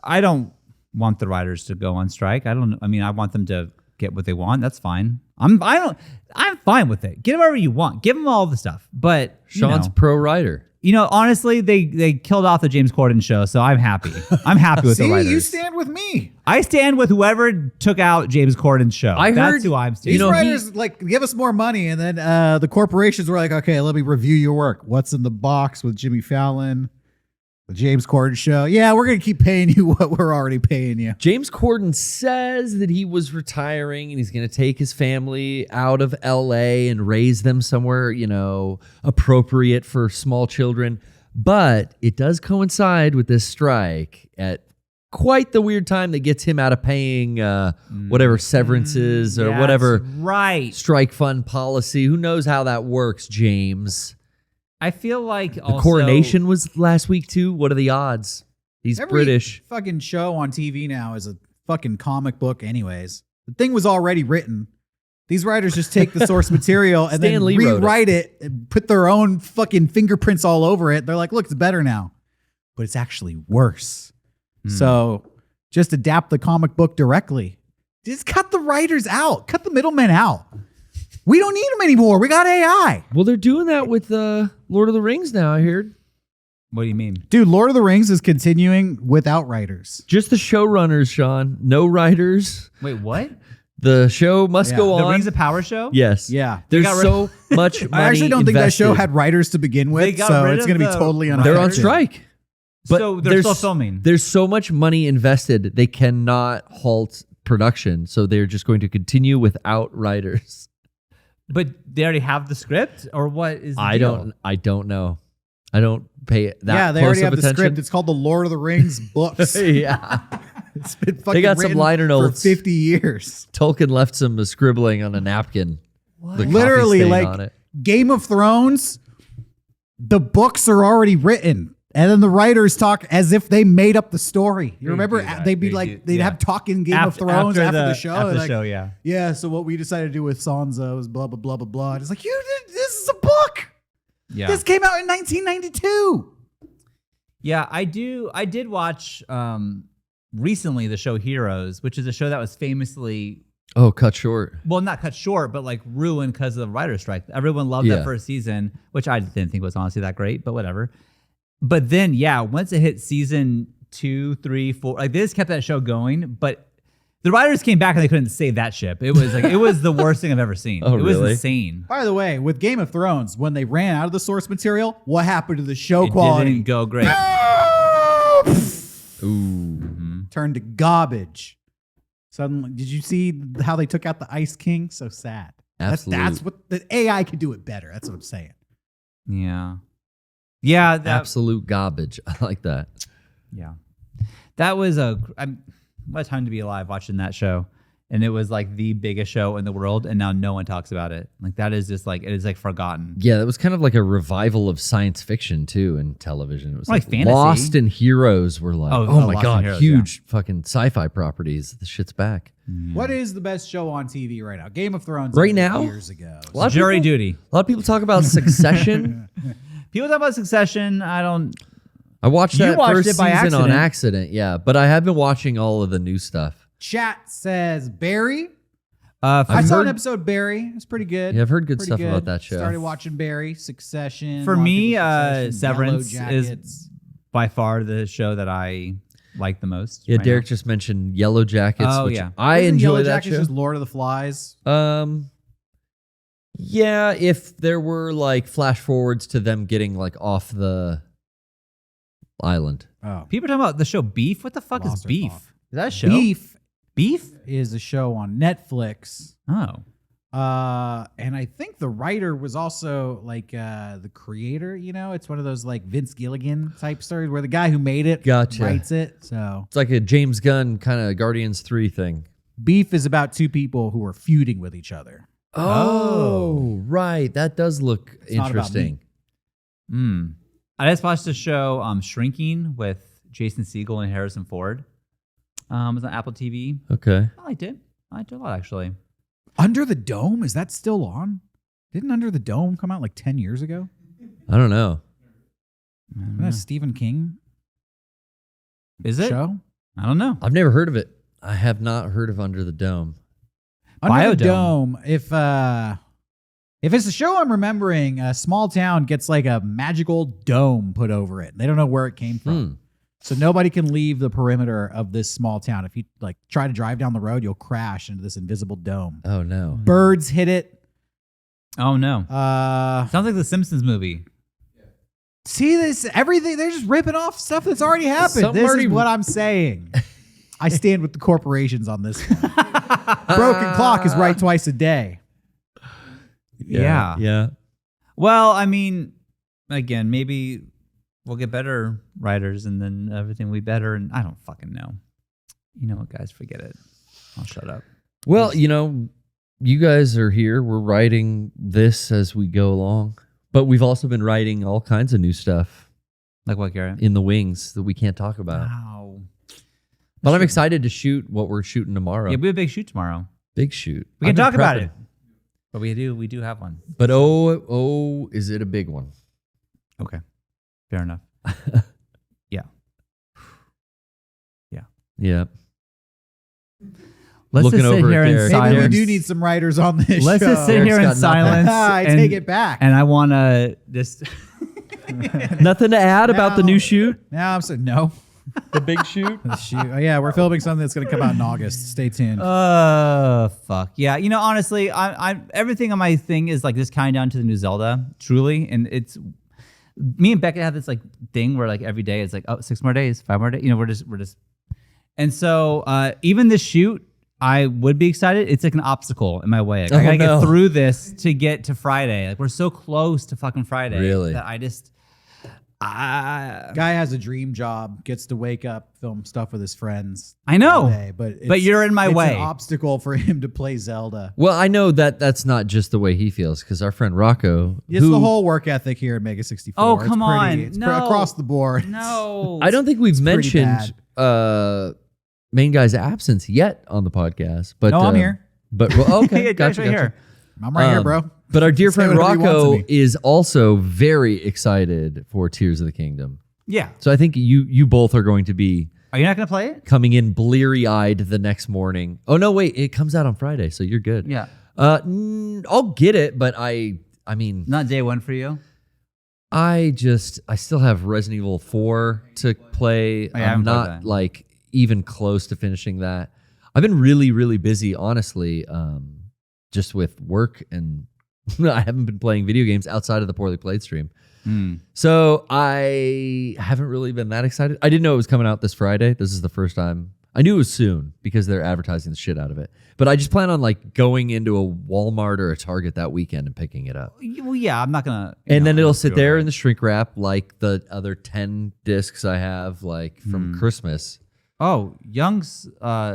I don't want the writers to go on strike. I want them to get what they want. That's fine. I'm fine with it. Get whatever you want. Give them all the stuff. But Sean's pro writer. honestly, they killed off the James Corden show, so I'm happy. I'm happy with See, the writers. you stand with me. I stand with whoever took out James Corden's show. I heard- That's who I'm These standing. writers give us more money, and then the corporations were like, okay, let me review your work. What's in the box with Jimmy Fallon, the James Corden show? Yeah, we're gonna keep paying you what we're already paying you. James Corden says that he was retiring and he's going to take his family out of LA and raise them somewhere, appropriate for small children. But it does coincide with this strike at quite the weird time that gets him out of paying whatever severances or That's whatever right. strike fund policy. Who knows how that works, James? I feel like The also, coronation was last week too. What are the odds? He's Every British. fucking show on TV now is a fucking comic book anyways. The thing was already written. These writers just take the source material and Stan then Lee wrote rewrite it and put their own fucking fingerprints all over it. They're like, look, it's better now. But it's actually worse. So just adapt the comic book directly. Just cut the writers out. Cut the middlemen out. We don't need them anymore. We got AI. Well, they're doing that with Lord of the Rings now, I heard. What do you mean? Dude, Lord of the Rings is continuing without writers. Just the showrunners, Sean. No writers. Wait, what? The show must go on. The Rings of Power show? Yes. Yeah. There's got so much money I actually don't think that show invested. had writers to begin They with, got so rid it's of going to be the totally writers. They're on unaffected. strike. But So they're there's- still filming. There's so much money invested, they cannot halt production. So they're just going to continue without writers. But they already have the script, or what is the I deal? don't know. I don't pay that Yeah, they close already of have the attention. script. It's called the Lord of the Rings books. Yeah. It's been fucking They got some written liner for notes. 50 years. Tolkien left some scribbling on a napkin. The coffee Literally, stain like on it. Game of Thrones, the books are already written. And then the writers talk as if they made up the story. You They remember? do that. They'd be They like, do- they'd yeah. have talking Game of Thrones after the show. After the like, show, yeah. yeah, so what we decided to do with Sansa was blah, blah, blah, blah, blah. And it's like, you did, this is a book. Yeah. This came out in 1992. Yeah, I did watch recently the show Heroes, which is a show that was famously, Oh, cut short. well, not cut short, but like ruined because of the writer's strike. Everyone loved Yeah. that first season, which I didn't think was honestly that great, but whatever. But then, yeah, once it hit season 2, 3, 4, like they just kept that show going, but the writers came back and they couldn't save that ship. It was like, it was the worst thing I've ever seen. Oh, it was really? insane. By the way, with Game of Thrones, when they ran out of the source material, what happened to the show It quality? didn't go great. Ooh. Turned to garbage. Suddenly, did you see how they took out the Ice King? So sad. That's Absolute. what the AI could do it better. That's what I'm saying. Yeah. Yeah. Absolute garbage. I like that. Yeah. That was what a time to be alive watching that show. And it was like the biggest show in the world. And now no one talks about it. Like that is just like, it is like forgotten. Yeah, that was kind of like a revival of science fiction too in television. It was Like like fantasy. Lost and Heroes were like, Oh, oh, my Lost and god, Heroes, huge fucking sci-fi properties. The shit's back. What is the best show on TV right now? Game of Thrones. Right ended now? Years ago. A lot of Jury people- duty. A lot of people talk about Succession. People talk about Succession. I watched You that watched first it by season on accident. accident, yeah. But I have been watching all of the new stuff. Chat says Barry. For I saw an heard- episode Barry. It's pretty good. Yeah, I've heard good Pretty stuff good. about that show. Started watching Barry, Succession. For a lot of me, people Succession, Severance Yellow is Jackets. by far the show that I like the most. Yeah, right Derek now. just mentioned Yellow Jackets. Oh, which yeah. I Isn't enjoy Yellow that Jackets show. just Lord of the Flies. Yeah, if there were like flash forwards to them getting like off the island. Oh, People talking about the show Beef. What the fuck is Lost or Beef? off. Is that a show? Beef Beef? is a show on Netflix. Oh. And I think the writer was also like the creator. You know, it's one of those like Vince Gilligan type stories where the guy who made it Gotcha. writes it. So It's like a James Gunn kind of Guardians 3 thing. Beef is about two people who are feuding with each other. Oh, right. That does look not about interesting. I just watched the show Shrinking with Jason Segel and Harrison Ford. It was on Apple TV. Okay. I liked it. I liked it a lot, actually. Under the Dome, is that still on? Didn't Under the Dome come out like 10 years ago? I don't know. Isn't that a Stephen King Is it? show? I don't know. I've never heard of it. I have not heard of Under the Dome. Under the Biodome. Dome, if it's a show I'm remembering, a small town gets like a magical dome put over it. They don't know where it came from. So nobody can leave the perimeter of this small town. If you like try to drive down the road, you'll crash into this invisible dome. Oh, no. Birds hit it. Oh, no. Sounds like the Simpsons movie. See this? Everything they're just ripping off stuff that's already happened. Something This already- is what I'm saying. I stand with the corporations on this one. Broken clock is right twice a day. Yeah. Yeah. Well, I mean, again, maybe we'll get better writers and then everything will be better. And I don't fucking know. You know what, guys? Forget it. I'll shut up. Well, you know, you guys are here. We're writing this as we go along. But we've also been writing all kinds of new stuff Like what, Garrett? in the wings that we can't talk about. Wow. But I'm excited to shoot what we're shooting tomorrow. Yeah, we have a big shoot tomorrow. Big shoot. We can I've been talk about prepping. it. But we do have one. But oh, is it a big one? Okay. Fair enough. Yeah. Yeah. Let's looking just sit over here at in Derek. Maybe we silence. do need some writers on this Let's show. just sit here in Derek's got nothing. silence. I and- take it back. And I want to just. Nothing to add about the Now- new shoot? Now I'm saying no. The big shoot? Oh, yeah, we're filming something that's going to come out in August. Stay tuned. Fuck yeah. You know, honestly, I everything on my thing is like just counting down to the new Zelda, truly. And it's me and Becca have this like thing where like every day it's like, oh, 6 more days, 5 more days. You know, we're just. And so even this shoot, I would be excited. It's like an obstacle in my way. Like, I gotta no. get through this to get to Friday. Like we're so close to fucking Friday. Really? That I just. Guy has a dream job, gets to wake up, film stuff with his friends. I know, all day, but you're in my it's way. an obstacle for him to play Zelda. Well, I know that that's not just the way he feels because our friend Rocco, It's the whole work ethic here at Mega64. Oh, It's come pretty- on. It's No. across the board. No, I don't think we've pretty mentioned main guy's absence yet on the podcast. But No, I'm here. But well, okay, Yeah, gotcha, right gotcha. here. I'm right here, bro. But our dear Say friend whatever you want to Rocco me. is also very excited for Tears of the Kingdom. Yeah. So I think you both are going to be Are you not gonna play it? coming in bleary-eyed the next morning. Oh no, wait, it comes out on Friday, so you're good. Yeah. I'll get it, but I mean, Not day one for you. I still have Resident Evil 4 to play. Oh, yeah, I haven't I'm played not that. like even close to finishing that. I've been really, really busy, honestly, just with work, and I haven't been playing video games outside of the Poorly Played stream. So I haven't really been that excited. I didn't know it was coming out this Friday. This is the first time. I knew it was soon because they're advertising the shit out of it. But I just plan on like going into a Walmart or a Target that weekend and picking it up. Well, yeah, I'm not gonna. And then it'll sit there in the shrink wrap like the other 10 discs I have like from Christmas. Oh, Young's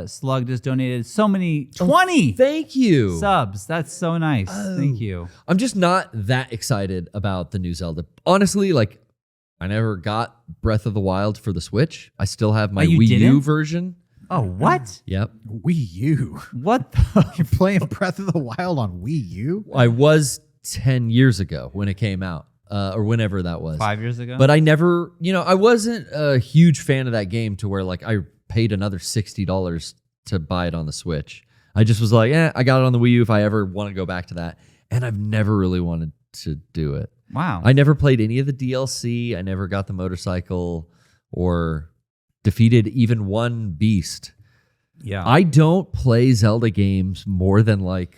Slug just donated so many 20 Thank you. subs. That's so nice. Thank you. I'm just not that excited about the new Zelda. Honestly, like I never got Breath of the Wild for the Switch. I still have my you Wii U didn't? version. Oh, what? Yep. Wii U. What? The You're playing Breath of the Wild on Wii U? I was 10 years ago when it came out, or whenever that was. 5 years ago? But I never, I wasn't a huge fan of that game to where like I paid another $60 to buy it on the Switch. I just was like, I got it on the Wii U if I ever want to go back to that. And I've never really wanted to do it. Wow. I never played any of the DLC. I never got the motorcycle or defeated even one beast. yeah. I don't play Zelda games more than like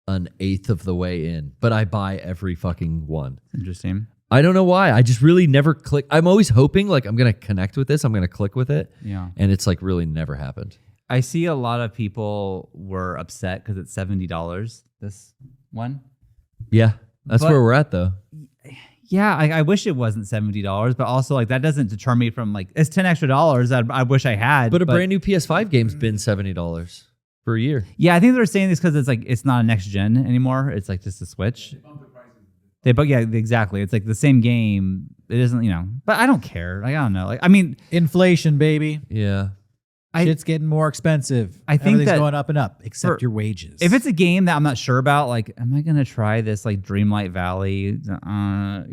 an eighth of the way in, but I buy every fucking one. Interesting. I don't know why. I just really never click. I'm always hoping like I'm going to connect with this. I'm going to click with it. Yeah. And it's like really never happened. I see a lot of people were upset because it's $70. This one. Yeah. That's But- where we're at though. Yeah, I wish it wasn't $70, but also like that doesn't deter me from like it's $10 extra. I wish I had. But a brand new PS5 game's been $70 for a year. Yeah, I think they're saying this because it's like it's not a next gen anymore. It's like just a Switch. Yeah, exactly. It's like the same game. It isn't, but I don't care. Like I don't know. Like I mean, Inflation, baby. Yeah. Shit's getting more expensive. I think Everything's that going up and up, except for- your wages. if it's a game that I'm not sure about, like, am I gonna try this like Dreamlight Valley? I'm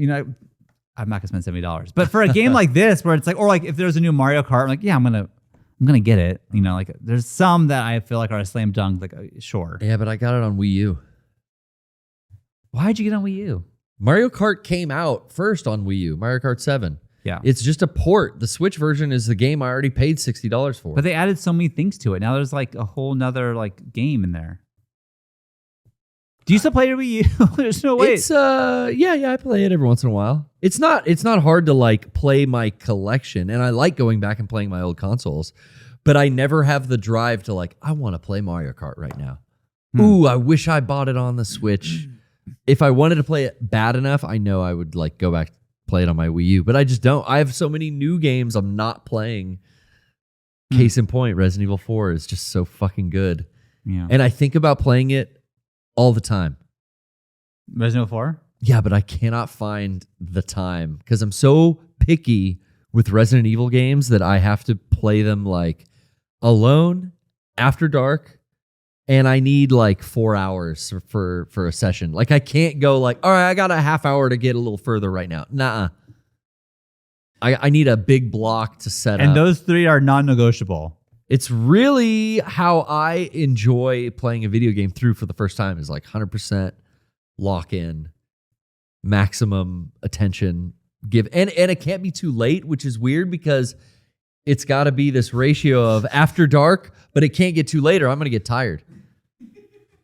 not gonna spend $70. But for a game like this, where it's like, or like if there's a new Mario Kart, I'm like, yeah, I'm gonna get it. Like there's some that I feel like are a slam dunk. Like sure. Yeah, but I got it on Wii U. Why'd you get on Wii U? Mario Kart came out first on Wii U, Mario Kart 7. Yeah. It's just a port. The Switch version is the game I already paid $60 for. But they added so many things to it. Now there's like a whole nother like game in there. Do you still play your Wii U? There's no way. It's I play it every once in a while. It's not hard to like play my collection, and I like going back and playing my old consoles, but I never have the drive to like I want to play Mario Kart right now. Ooh, I wish I bought it on the Switch. If I wanted to play it bad enough, I know I would like go back play it on my Wii U, but I just don't. I have so many new games I'm not playing. Case in point, Resident Evil 4 is just so fucking good. Yeah. And I think about playing it all the time. Resident Evil 4? Yeah, but I cannot find the time because I'm so picky with Resident Evil games that I have to play them like alone after dark. And I need like 4 hours for a session. Like I can't go like, all right, I got a half hour to get a little further right now. Nuh-uh. I need a big block to set up. And those three are non-negotiable. It's really how I enjoy playing a video game through for the first time is like 100% lock in, maximum attention give. And it can't be too late, which is weird because it's got to be this ratio of after dark, but it can't get too late or I'm going to get tired.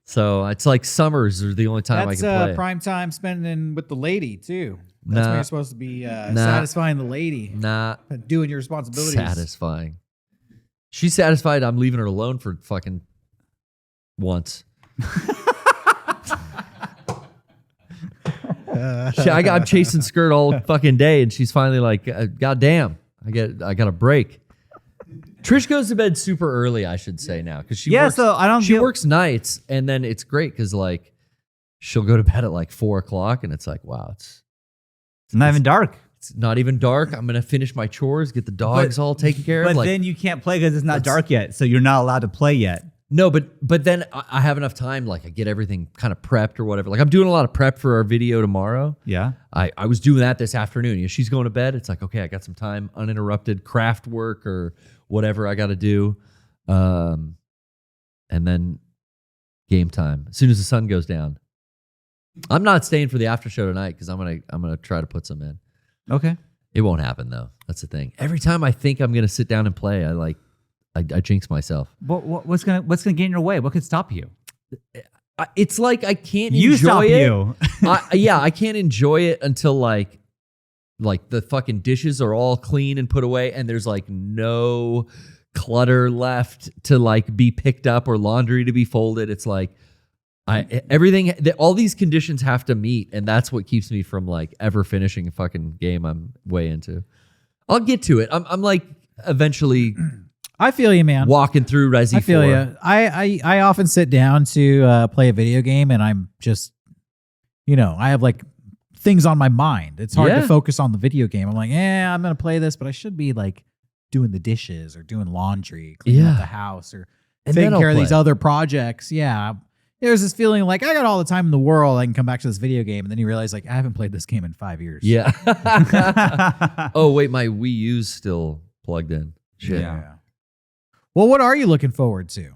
So it's like summers are the only time I can play. That's prime time spending with the lady, too. That's when you're supposed to be satisfying the lady. Doing your responsibilities. Satisfying. She's satisfied I'm leaving her alone for fucking once. I'm chasing skirt all fucking day, and she's finally like, God damn, I got a break. Trish goes to bed super early, I should say now, because she works nights, and then it's great because like she'll go to bed at like 4:00, and it's like, wow, it's not even dark. It's not even dark. I'm gonna finish my chores, get the dogs all taken care of. But like, then you can't play because it's not dark yet, so you're not allowed to play yet. No, but then I have enough time. Like I get everything kind of prepped or whatever. Like I'm doing a lot of prep for our video tomorrow. Yeah. I was doing that this afternoon. You know, she's going to bed. It's like, okay, I got some time, uninterrupted craft work or whatever I got to do. And then game time. As soon as the sun goes down. I'm not staying for the after show tonight because I'm gonna try to put some in. Okay. It won't happen though. That's the thing. Every time I think I'm gonna sit down and play, I jinx myself. What's gonna get in your way? What could stop you? It's like I can't You enjoy stop it. you. I can't enjoy it until like the fucking dishes are all clean and put away, and there's like no clutter left to like be picked up or laundry to be folded. It's like all these conditions have to meet, and that's what keeps me from like ever finishing a fucking game I'm way into. I'll get to it. I'm like eventually. I feel you, man. Walking through Resi 4. I feel you. I often sit down to play a video game, and I'm just, I have like things on my mind. It's hard to focus on the video game. I'm like, I'm gonna play this, but I should be like doing the dishes or doing laundry, cleaning up the house, or taking care of these other projects. Yeah. There's this feeling like I got all the time in the world. I can come back to this video game, and then you realize like I haven't played this game in 5 years. Yeah. Oh wait, my Wii U's still plugged in. Shit. Yeah. Well, what are you looking forward to?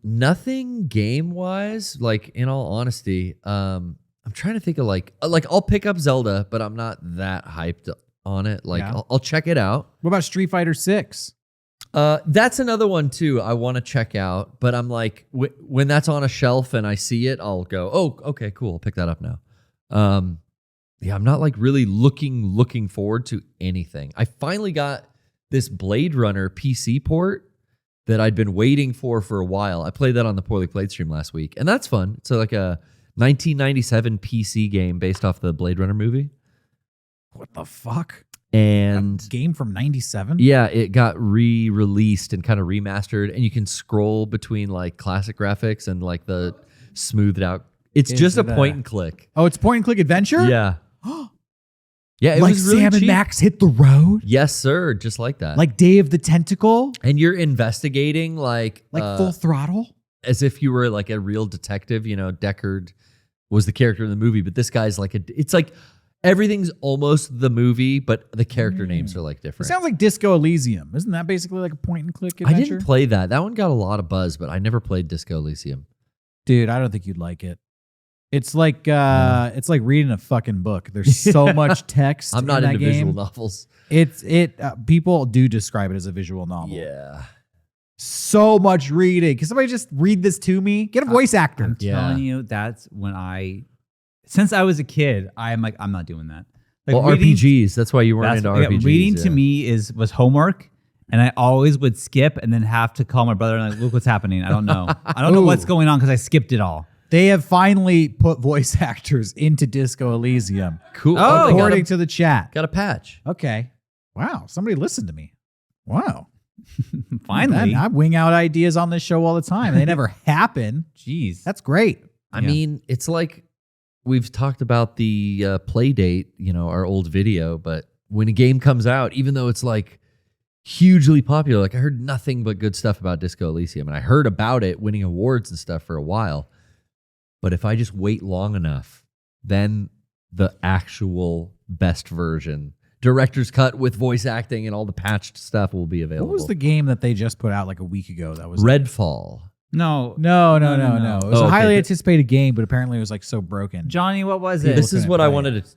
Nothing game wise. Like in all honesty, I'm trying to think of like I'll pick up Zelda, but I'm not that hyped on it. Like I'll check it out. What about Street Fighter 6? That's another one too. I want to check out, but I'm like when that's on a shelf and I see it, I'll go, oh, okay, cool. I'll pick that up now. I'm not like really looking forward to anything. I finally got this Blade Runner PC port that I'd been waiting for a while. I played that on the Poorly Played stream last week, and that's fun. It's like a 1997 PC game based off the Blade Runner movie. What the fuck? And a game from 97? Yeah, it got re-released and kind of remastered, and you can scroll between like classic graphics and like the smoothed out. It's just a point and click. Oh, it's point and click adventure? Yeah. Yeah, it like was really Sam and cheap. Max Hit the Road? Yes, sir. Just like that. Like Day of the Tentacle? And you're investigating like Full Throttle? As if you were like a real detective. Deckard was the character in the movie, but this guy's like it's like everything's almost the movie, but the character names are like different. It sounds like Disco Elysium. Isn't that basically like a point and click adventure? I didn't play that. That one got a lot of buzz, but I never played Disco Elysium. Dude, I don't think you'd like it. It's like reading a fucking book. There's so much text. I'm not in into that visual game. novels. People do describe it as a visual novel. Yeah. So much reading. Can somebody just read this to me? Get a voice actor. I'm telling you, that's when since I was a kid, I'm like, I'm not doing that. Like RPGs. That's why you weren't into RPGs. Reading to me was homework. And I always would skip and then have to call my brother and like, look what's happening. I don't know. I don't know what's going on because I skipped it all. They have finally put voice actors into Disco Elysium. Cool. Oh, according to the chat. Got a patch. Okay. Wow. Somebody listened to me. Wow. Finally. I wing out ideas on this show all the time. They never happen. Jeez. That's great. I mean, it's like we've talked about the play date, our old video, but when a game comes out, even though it's like hugely popular, like I heard nothing but good stuff about Disco Elysium, and I heard about it winning awards and stuff for a while. But if I just wait long enough, then the actual best version director's cut with voice acting and all the patched stuff will be available. What was the game that they just put out like a week ago? That was Redfall. No. No. It was a highly okay. anticipated game, but apparently it was like so broken. Johnny, what was it? This is what I wanted to.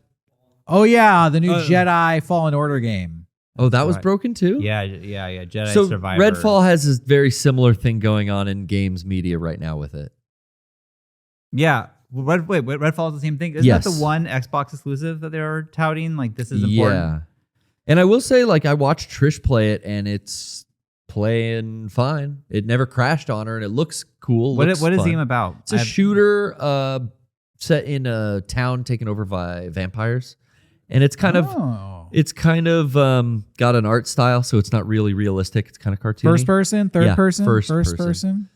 Oh yeah, the new Jedi Fallen Order game. Oh, that was Right. broken too? Yeah. Jedi So Survivor. Redfall has a very similar thing going on in games media right now with it. Yeah. Redfall is the same thing. Isn't Yes. that the one Xbox exclusive that they're touting? Like, this is important. Yeah. And I will say, like, I watched Trish play it and it's playing fine. It never crashed on her and it looks cool. What is fun. the game about? It's a shooter set in a town taken over by vampires. And it's kind of got an art style, so it's not really realistic. It's kind of cartoony. First person, third Yeah, person, first person.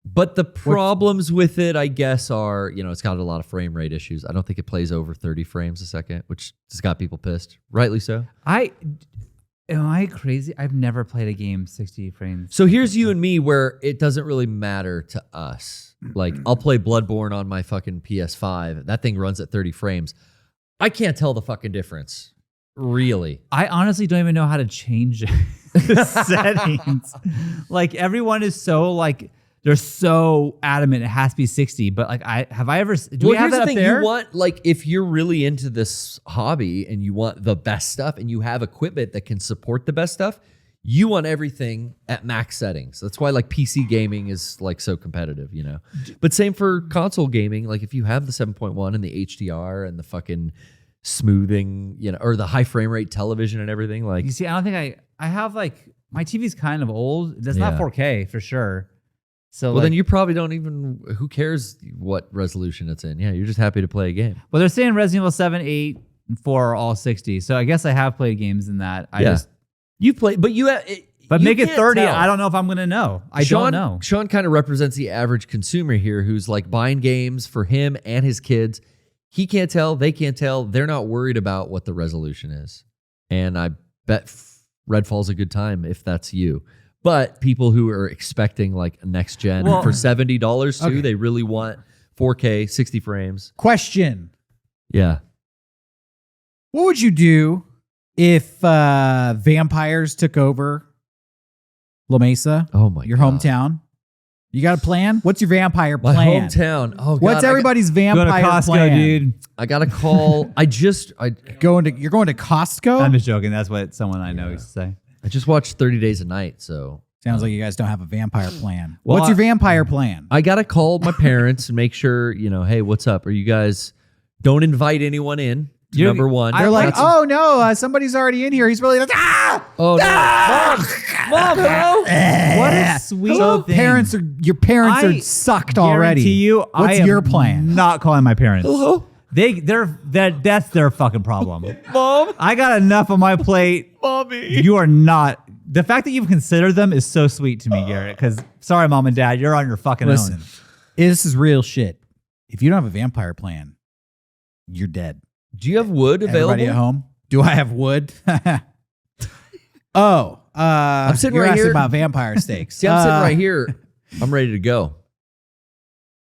But the problems with it, I guess, are, it's got a lot of frame rate issues. I don't think it plays over 30 frames a second, which has got people pissed. Rightly so. Am I crazy? I've never played a game 60 frames. So here's you and me where it doesn't really matter to us. Like, I'll play Bloodborne on my fucking PS5. That thing runs at 30 frames. I can't tell the fucking difference. Really. I honestly don't even know how to change the settings. Like, everyone is so like, they're so adamant it has to be 60, but like, do we have that up there? You want, like, if you're really into this hobby and you want the best stuff and you have equipment that can support the best stuff, you want everything at max settings. That's why like PC gaming is like so competitive, But same for console gaming. Like, if you have the 7.1 and the HDR and the fucking smoothing, or the high frame rate television and everything, like, You see, I don't think I have like, my TV's kind of old. It's not 4K for sure. So well, then you probably don't even, who cares what resolution it's in? Yeah, you're just happy to play a game. Well, they're saying Resident Evil 7, 8, and 4 are all 60. So I guess I have played games in that. You've played, but But you make it can't 30. tell. I don't know if I'm going to know. I don't know. Sean kind of represents the average consumer here who's like buying games for him and his kids. He can't tell. They can't tell. They're not worried about what the resolution is. And I bet Redfall's a good time if that's you. But people who are expecting like a next gen for $70 too, Okay. they really want 4K, 60 frames. Question: Yeah. what would you do if vampires took over La Mesa, Oh my your God. hometown? You got a plan? What's your vampire My plan? hometown. Oh, God. What's everybody's Go to vampire Costco, plan? dude. I got a call. I You're going to Costco? I'm just joking. That's what someone I know used to say. just watched 30 Days a Night, so Sounds like you guys don't have a vampire plan. Well, What's your vampire plan? I got to call my parents and make sure, hey, what's up? Are you guys, don't invite anyone in, number one. They're like, That's- oh no, somebody's already in here. He's really like, oh, no. Mom, hello? What a sweet thing. Your parents I are sucked already. Guarantee you, What's your plan? Not calling my parents. Hello? That's their fucking problem. Mom? I got enough on my plate. Mommy. You are not. The fact that you've considered them is so sweet to me, Garrett. Because sorry, mom and dad, you're on your fucking Listen, own. this is real shit. If you don't have a vampire plan, you're dead. Do you have wood available? Everybody at home? Do I have wood? I'm sitting you're right asking here. about vampire steaks. See, I'm sitting right here. I'm ready to go.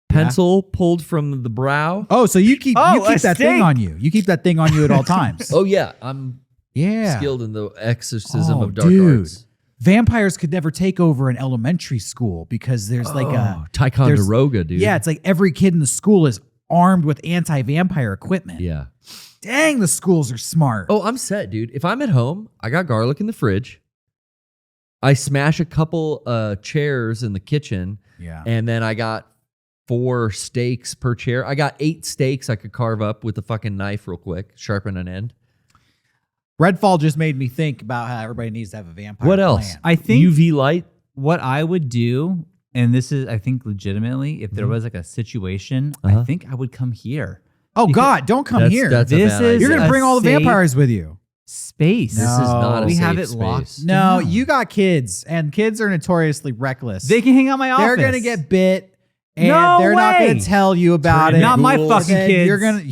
Pencil pulled from the brow. Oh, so you keep Oh, that a thing steak. on you. You keep that thing on you at all times. Oh, yeah. I'm Yeah. skilled in the exorcism Oh, of dark dude. arts. Vampires could never take over an elementary school because there's like a Ticonderoga, dude. yeah, it's like every kid in the school is armed with anti-vampire equipment. Yeah. Dang, the schools are smart. Oh, I'm set, dude. If I'm at home, I got garlic in the fridge. I smash a couple chairs in the kitchen, yeah. and then I got 4 steaks per chair. I got 8 steaks I could carve up with a fucking knife real quick, sharpen an end. Redfall just made me think about how everybody needs to have a vampire What else? plan. I think UV light. what I would do, and this is, I think, legitimately, if there was like a situation, I Uh-huh. think I would come here. Oh God, don't come here. That's a This bad is- idea. You're gonna a bring all the safe vampires with you. Space. This is not a We safe have it space. locked. No, down. you got kids, and kids are notoriously reckless. They can hang out my office. They're gonna get bit, and No they're not way. gonna tell you about it. Not my And fucking then kids. You're gonna.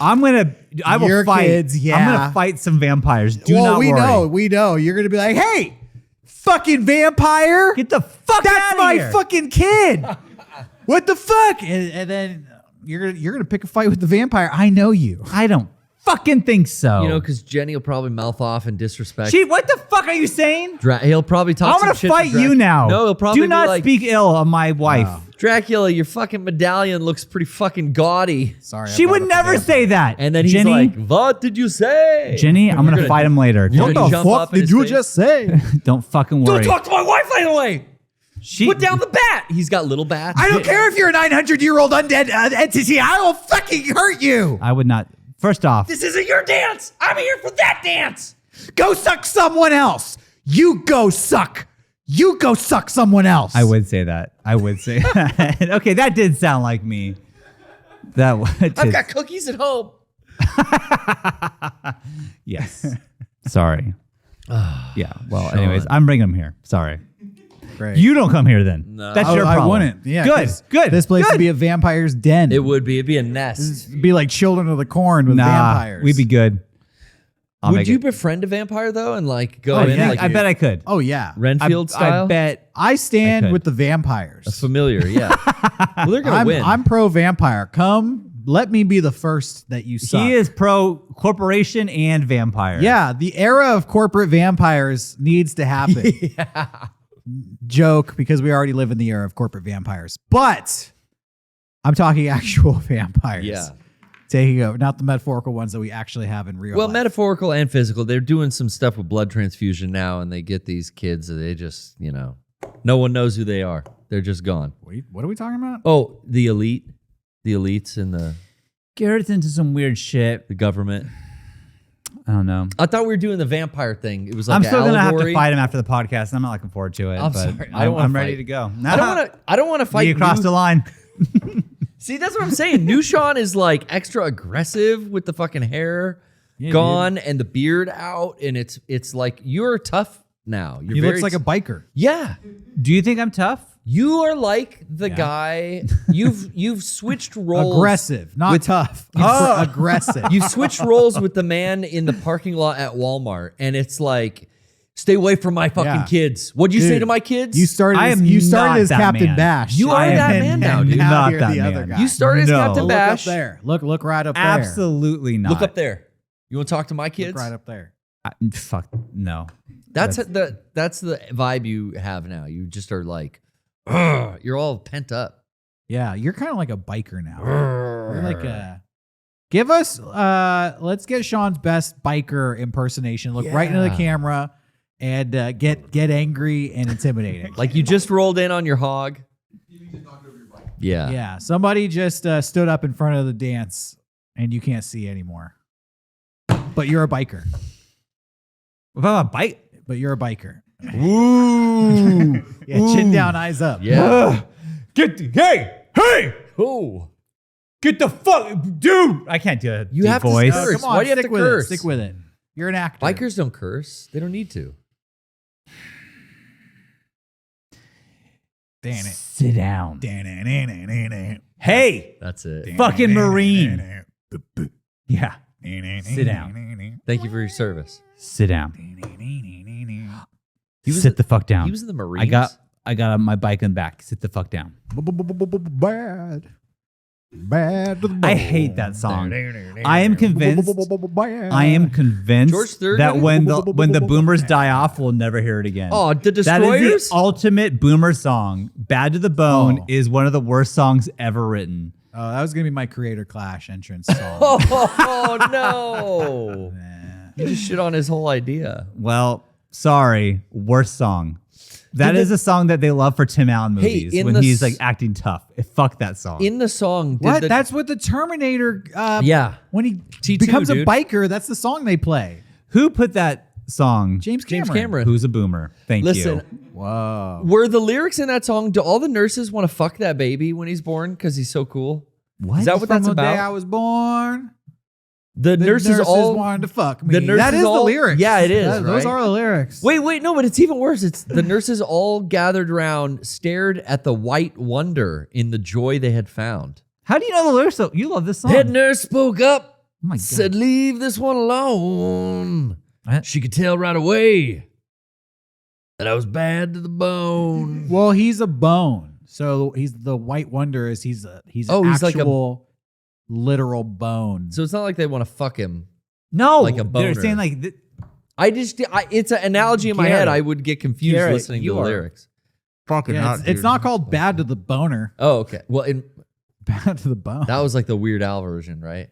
I will Your fight. kids, I'm yeah. gonna fight some vampires. Do well, not we worry. we know. You're gonna be like, hey, fucking vampire, Get the fuck that's out of my here. fucking kid. What the fuck? And then you're gonna pick a fight with the vampire. I know you. I don't fucking think so. You know, because Jenny will probably mouth off and disrespect. What the fuck are you saying? He'll probably talk I'm some gonna shit to fight you now. No, he'll probably do not be like, speak ill of my wife. Dracula, your fucking medallion looks pretty fucking gaudy. Sorry. She would never say that. And then he's Jenny, like, what did you say? Jenny, I'm gonna fight him later. You're What gonna the jump up fuck in did his you face? just say? Don't fucking worry. Don't talk to my wife right away. She, Put down the bat. He's got little bats. I don't care if you're a 900-year-old undead entity. I will fucking hurt you. I would not. First off, This isn't your dance. I'm here for that dance. Go suck someone else. You go suck. You go suck someone else. I would say that. I would say that. Okay, that did sound like me. That I've did. got cookies at home. Yes. Sorry. Yeah. Well, anyways, I'm bringing him here. Sorry. Great. You don't come here then. No. That's your problem. I wouldn't. Yeah. Good. 'cause Good. This place good. would be a vampire's den. It would be. It'd be a nest. It'd be like Children of the Corn with Nah, vampires. we'd be good. I'll Would make you it. befriend a vampire though, and like go Oh, in yeah, like I bet I could. Oh yeah. Renfield style? I bet. I stand could. with the vampires. A familiar, yeah. Well, they're gonna win. I'm pro vampire. Come, let me be the first that you suck. He is pro corporation and vampire. Yeah, the era of corporate vampires needs to happen. Joke, because we already live in the era of corporate vampires. But I'm talking actual vampires. Yeah. Taking over, not the metaphorical ones that we actually have in real Well, life. metaphorical and physical. They're doing some stuff with blood transfusion now, and they get these kids. They just, no one knows who they are. They're just gone. Wait, what are we talking about? Oh, the elites and the Garrett's into some weird shit. government. I don't know. I thought we were doing the vampire thing. It was like I'm an still gonna have to allegory. fight him after the podcast, and I'm not looking forward to it. I'm but sorry. I don't wanna I'm ready fight. to go. I don't want to fight. You crossed the line. See, that's what I'm saying. New Sean is like extra aggressive with the fucking hair gone and the beard out, and it's like you're tough now. He looks like a biker. yeah. Do you think I'm tough? You are like the guy. You've switched roles. Aggressive, not tough. Aggressive. You've switched roles with the man in the parking lot at Walmart, and it's like, stay away from my fucking Yeah. kids. What'd you say Dude, to my kids? You started. I am You started not as that Captain man. Bash. You are that man now, dude. Now Not you're that the man. other guy. You started as No. Captain Look Bash. up there. Look right up there. Absolutely not. Look up there. You want to talk to my kids? Look right up there. Fuck no. That's the vibe you have now. You just are like, "Ugh," you're all pent up. Yeah, you're kind of like a biker now. You're like a. Give us. Let's get Sean's best biker impersonation. Look right into the Yeah. camera, and get angry and intimidating. Like you just rolled in on your hog. Yeah. Yeah, somebody just stood up in front of the dance, and you can't see anymore. But you're a biker. If I'm a bite, But you're a biker. ooh, Yeah, chin down, eyes up. Yeah. hey, Oh. get the fuck, dude! I can't do a You deep have to voice. curse. Come on, Why do you have stick to with curse? it. Stick with it. You're an actor. Bikers don't curse. They don't need to. Dan it. Sit down. Dan it. Hey, That's it. fucking Marine. Yeah, sit down. Thank you for your service. Sit down. He was Sit the fuck down. He was in the Marines. I got on my bike and back. Sit the fuck down. Bad. Bad to the I bone. hate that song. I am convinced. I am George convinced Thorogood? that when the boomers die off, we'll never hear it again. Oh, the that is Destroyers? the ultimate boomer song. "Bad to the Bone" Oh. is one of the worst songs ever written. Oh, that was gonna be my Creator Clash entrance song. Oh, no. You just shit on his whole idea. Well, sorry, worst song. That is a song that they love for Tim Allen Hey, movies in when the he's s- like acting tough. Fuck that song. In the song, did What? the- That's what the Terminator. yeah. When he T2, becomes dude. a biker, that's the song they play. Who put that song? James James Cameron. Cameron. Who's a boomer? Thank Listen, you. Whoa. were the lyrics in that song, do all the nurses want to fuck that baby when he's born because he's so cool? What? Is that what From that's the day I about? was born, The the nurses all wanted to fuck me. the nurses that is all- the lyrics. Yeah, it is, Those right? are the lyrics. Wait, no, but it's even worse. It's the nurses all gathered around, stared at the white wonder in the joy they had found. How do you know the lyrics? So you love this song. Head nurse spoke up, Oh my God. said, "Leave this one alone." What? She could tell right away that I was bad to the bone. Well, he's a bone. So he's the white wonder. Is he's Oh, an he's like a- actual literal bone. So it's not like they want to fuck him. No, Like a they're boner. saying like It's an analogy in my head. I would get confused Garrett, listening to you the are- lyrics. fucking Yeah, it's not called Bad to the Boner. Oh, okay. Well, Bad to the Bone. that was like the Weird Al version, right?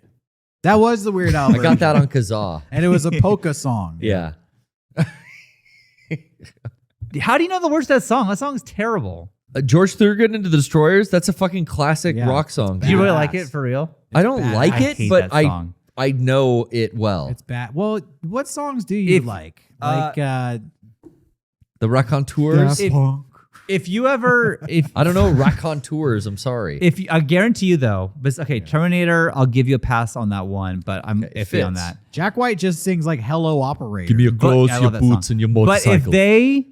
That was the Weird Al I got version. that on Kazaa. And it was a polka song. Yeah. How do you know the words to that song? That song's terrible. George Thorogood into the Destroyers. That's a fucking classic Yeah. rock song. Do you really Badass. like it for real? I don't bad. like I it, hate but that song. I know it well. It's bad. Well, what songs do you If- like? uh, The Raconteurs. If- If you ever, if I don't know Raconteurs. I'm sorry. if you, I guarantee you though, but okay, Terminator, I'll give you a pass on that one, but I'm Okay, iffy on fits. that. Jack White just sings like "Hello Operator." your But- I love that song. and your But if they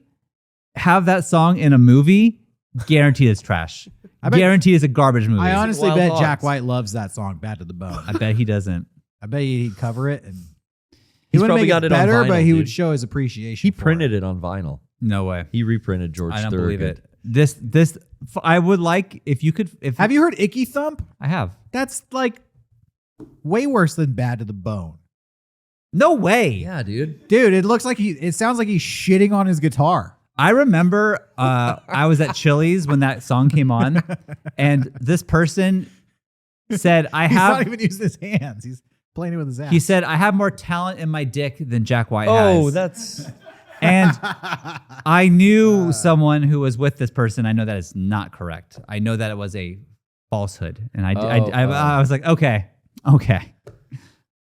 have that song in a movie, guarantee it's trash. I bet- Guarantee it's a garbage movie. I honestly Wild bet Hogs. Jack White loves that song, "Bad to the Bone." I bet he doesn't. I bet he'd cover it, and he He's wouldn't probably make got it it on better, but vinyl, he would dude. show his appreciation. he for printed it on vinyl. No way. He reprinted George I don't Thorogood. believe it. This, I would like if you could. If Have you heard "Icky Thump"? I have. That's like way worse than "Bad to the Bone." No way. Yeah, dude. Dude, it looks like it sounds like he's shitting on his guitar. I remember I was at Chili's when that song came on, and this person said, "I He's not have." even using his hands. He's playing it with his ass. He said, "I have more talent in my dick than Jack White Oh, has." that's And I knew someone who was with this person. I know that is not correct. I know that it was a falsehood, and I was like, okay,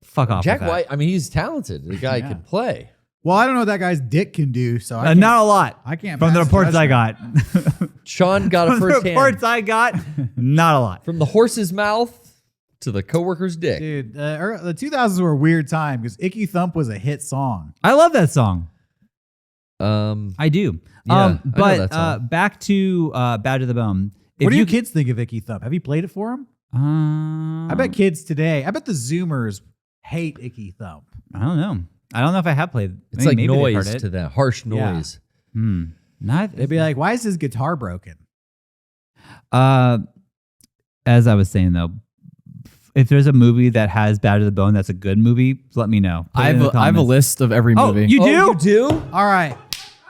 fuck off. Jack with that. White. I mean, he's talented. The guy Yeah. can play. Well, I don't know what that guy's dick can do, so I can't, Not a lot. I can't From the pass reports I judgment. got. Sean got a From the first reports hand I got, not a lot. from the horse's mouth to the coworker's dick. Dude, the 2000s were a weird time because "Icky Thump" was a hit song. I love that song. I do. Yeah, I know But that song. back to Bad to the Bone. If What do you your kids think of "Icky Thump"? Have you played it for them? I bet kids today, I bet the Zoomers hate "Icky Thump." I don't know. I don't know if I have played. It's like maybe they've noise heard it. to them, harsh Yeah. noise. Not. They'd be like, "Why is his guitar broken?" As I was saying though, if there's a movie that has Bad to the Bone that's a good movie, let me know. Put it I in have the a comments. list of every Oh, movie. you do? Oh, you do? All right.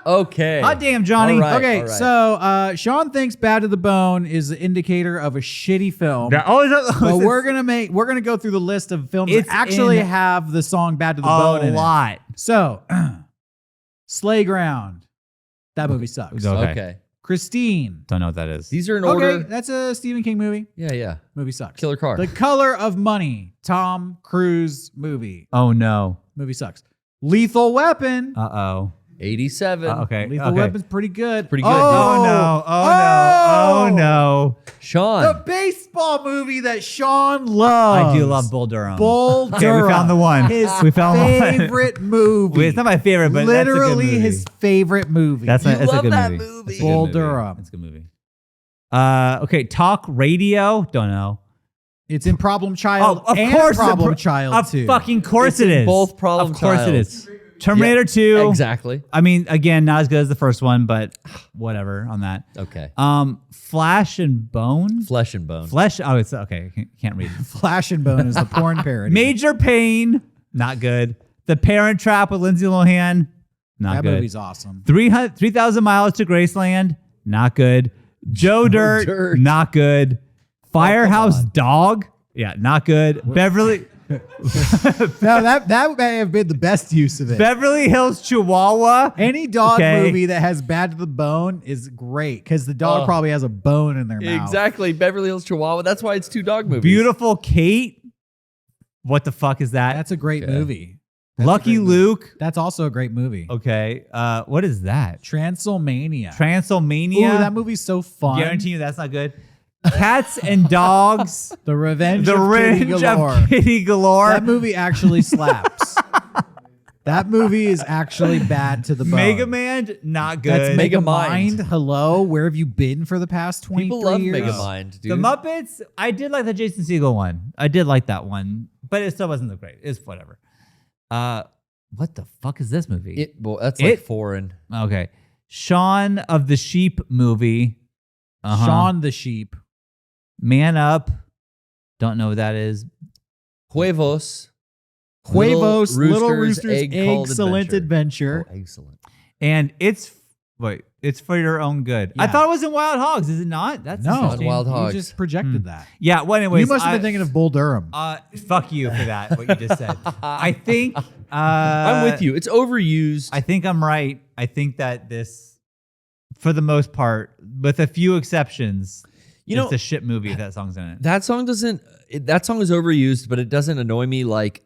Okay. Hot damn, Johnny. All right. Okay, so Sean thinks "Bad to the Bone" is an indicator of a shitty film. But we're gonna go through the list of films that It's actually in have the song "Bad to the Bone" a in it. lot. So, Slayground, that movie sucks. Okay. Okay. Christine, Don't know what that is. These are in order. okay, that's a Stephen King movie. Yeah, yeah. Movie sucks. Killer Car. The Color of Money, Tom Cruise movie. Oh no. Movie sucks. Lethal Weapon. Oh. 87. Okay. Lethal okay. Weapon's pretty good. Pretty good, Oh no. Oh no. Sean. The baseball movie that Sean loves. I do love Bull Durham. Bull Okay, Durham. we found the one. His We found one. favorite movie. Wait, it's not my favorite, but literally that's a good movie. his favorite movie. That's You a, it's a love good that movie. movie. It's a good Bull movie. Durham. It's a good movie. Okay, talk radio. Don't know. It's in Problem Child. Oh, of and course, Problem Child Of too. fucking course It's it in is. both Problem Of course it Childs. is. Terminator 2. Exactly. I mean, again, not as good as the first one, but whatever on that. Okay. Flash and Bone. Flesh and Bone. Flesh. Oh, it's okay. Can't read. Flash and Bone is the porn parody. Major Pain. Not good. The Parent Trap with Lindsay Lohan. Not that good. movie's awesome. 3,000 Miles to Graceland. Not good. Joe Dirt. Dirt. Not good. Firehouse on. Dog. Yeah, not good. Beverly No, that may have been the best use of it. Beverly Hills Chihuahua. Any dog Okay. movie that has Bad to the Bone is great because the dog probably has a bone in their mouth. Exactly. Beverly Hills Chihuahua. That's why it's two dog movies. Beautiful Kate. What the fuck is that? That's a great Okay. movie. That's a Lucky great movie. Luke. That's also a great movie. Okay. What is that? Transylmania. Transylmania. Ooh, that movie's so fun. Guarantee you that's not good. Cats and Dogs. The Revenge The of Kitty Revenge Galore. of Kitty Galore. That movie actually slaps. That movie is actually bad to the bone. Mega Man, not good. That's Mega Megamind. Mind. Hello, where have you been for the past 23 People love years? Megamind, dude. The Muppets, I did like the Jason Segel one. I did like that one, but it still wasn't that great. It's whatever. What the fuck is this movie? Well, that's like It- foreign. Okay. Shaun of the Sheep movie. Uh-huh. Shaun the Sheep. Man Up. Don't know what that is. Huevos. Huevos, Little Roosters, Egg-Called Excellent Adventure. Oh, excellent. And it's for your own good. I Yeah. thought it was in Wild Hogs. Is it not? That's No, interesting. Wild Hogs. You just projected that. Yeah. Well, anyways, You must have been thinking of Bull Durham. Fuck you for that. What you just said. I think. I'm with you. It's overused. I think I'm right. I think that this, for the most part, with a few exceptions, it's a shit movie if that song's in it. That song doesn't. That song is overused, but it doesn't annoy me like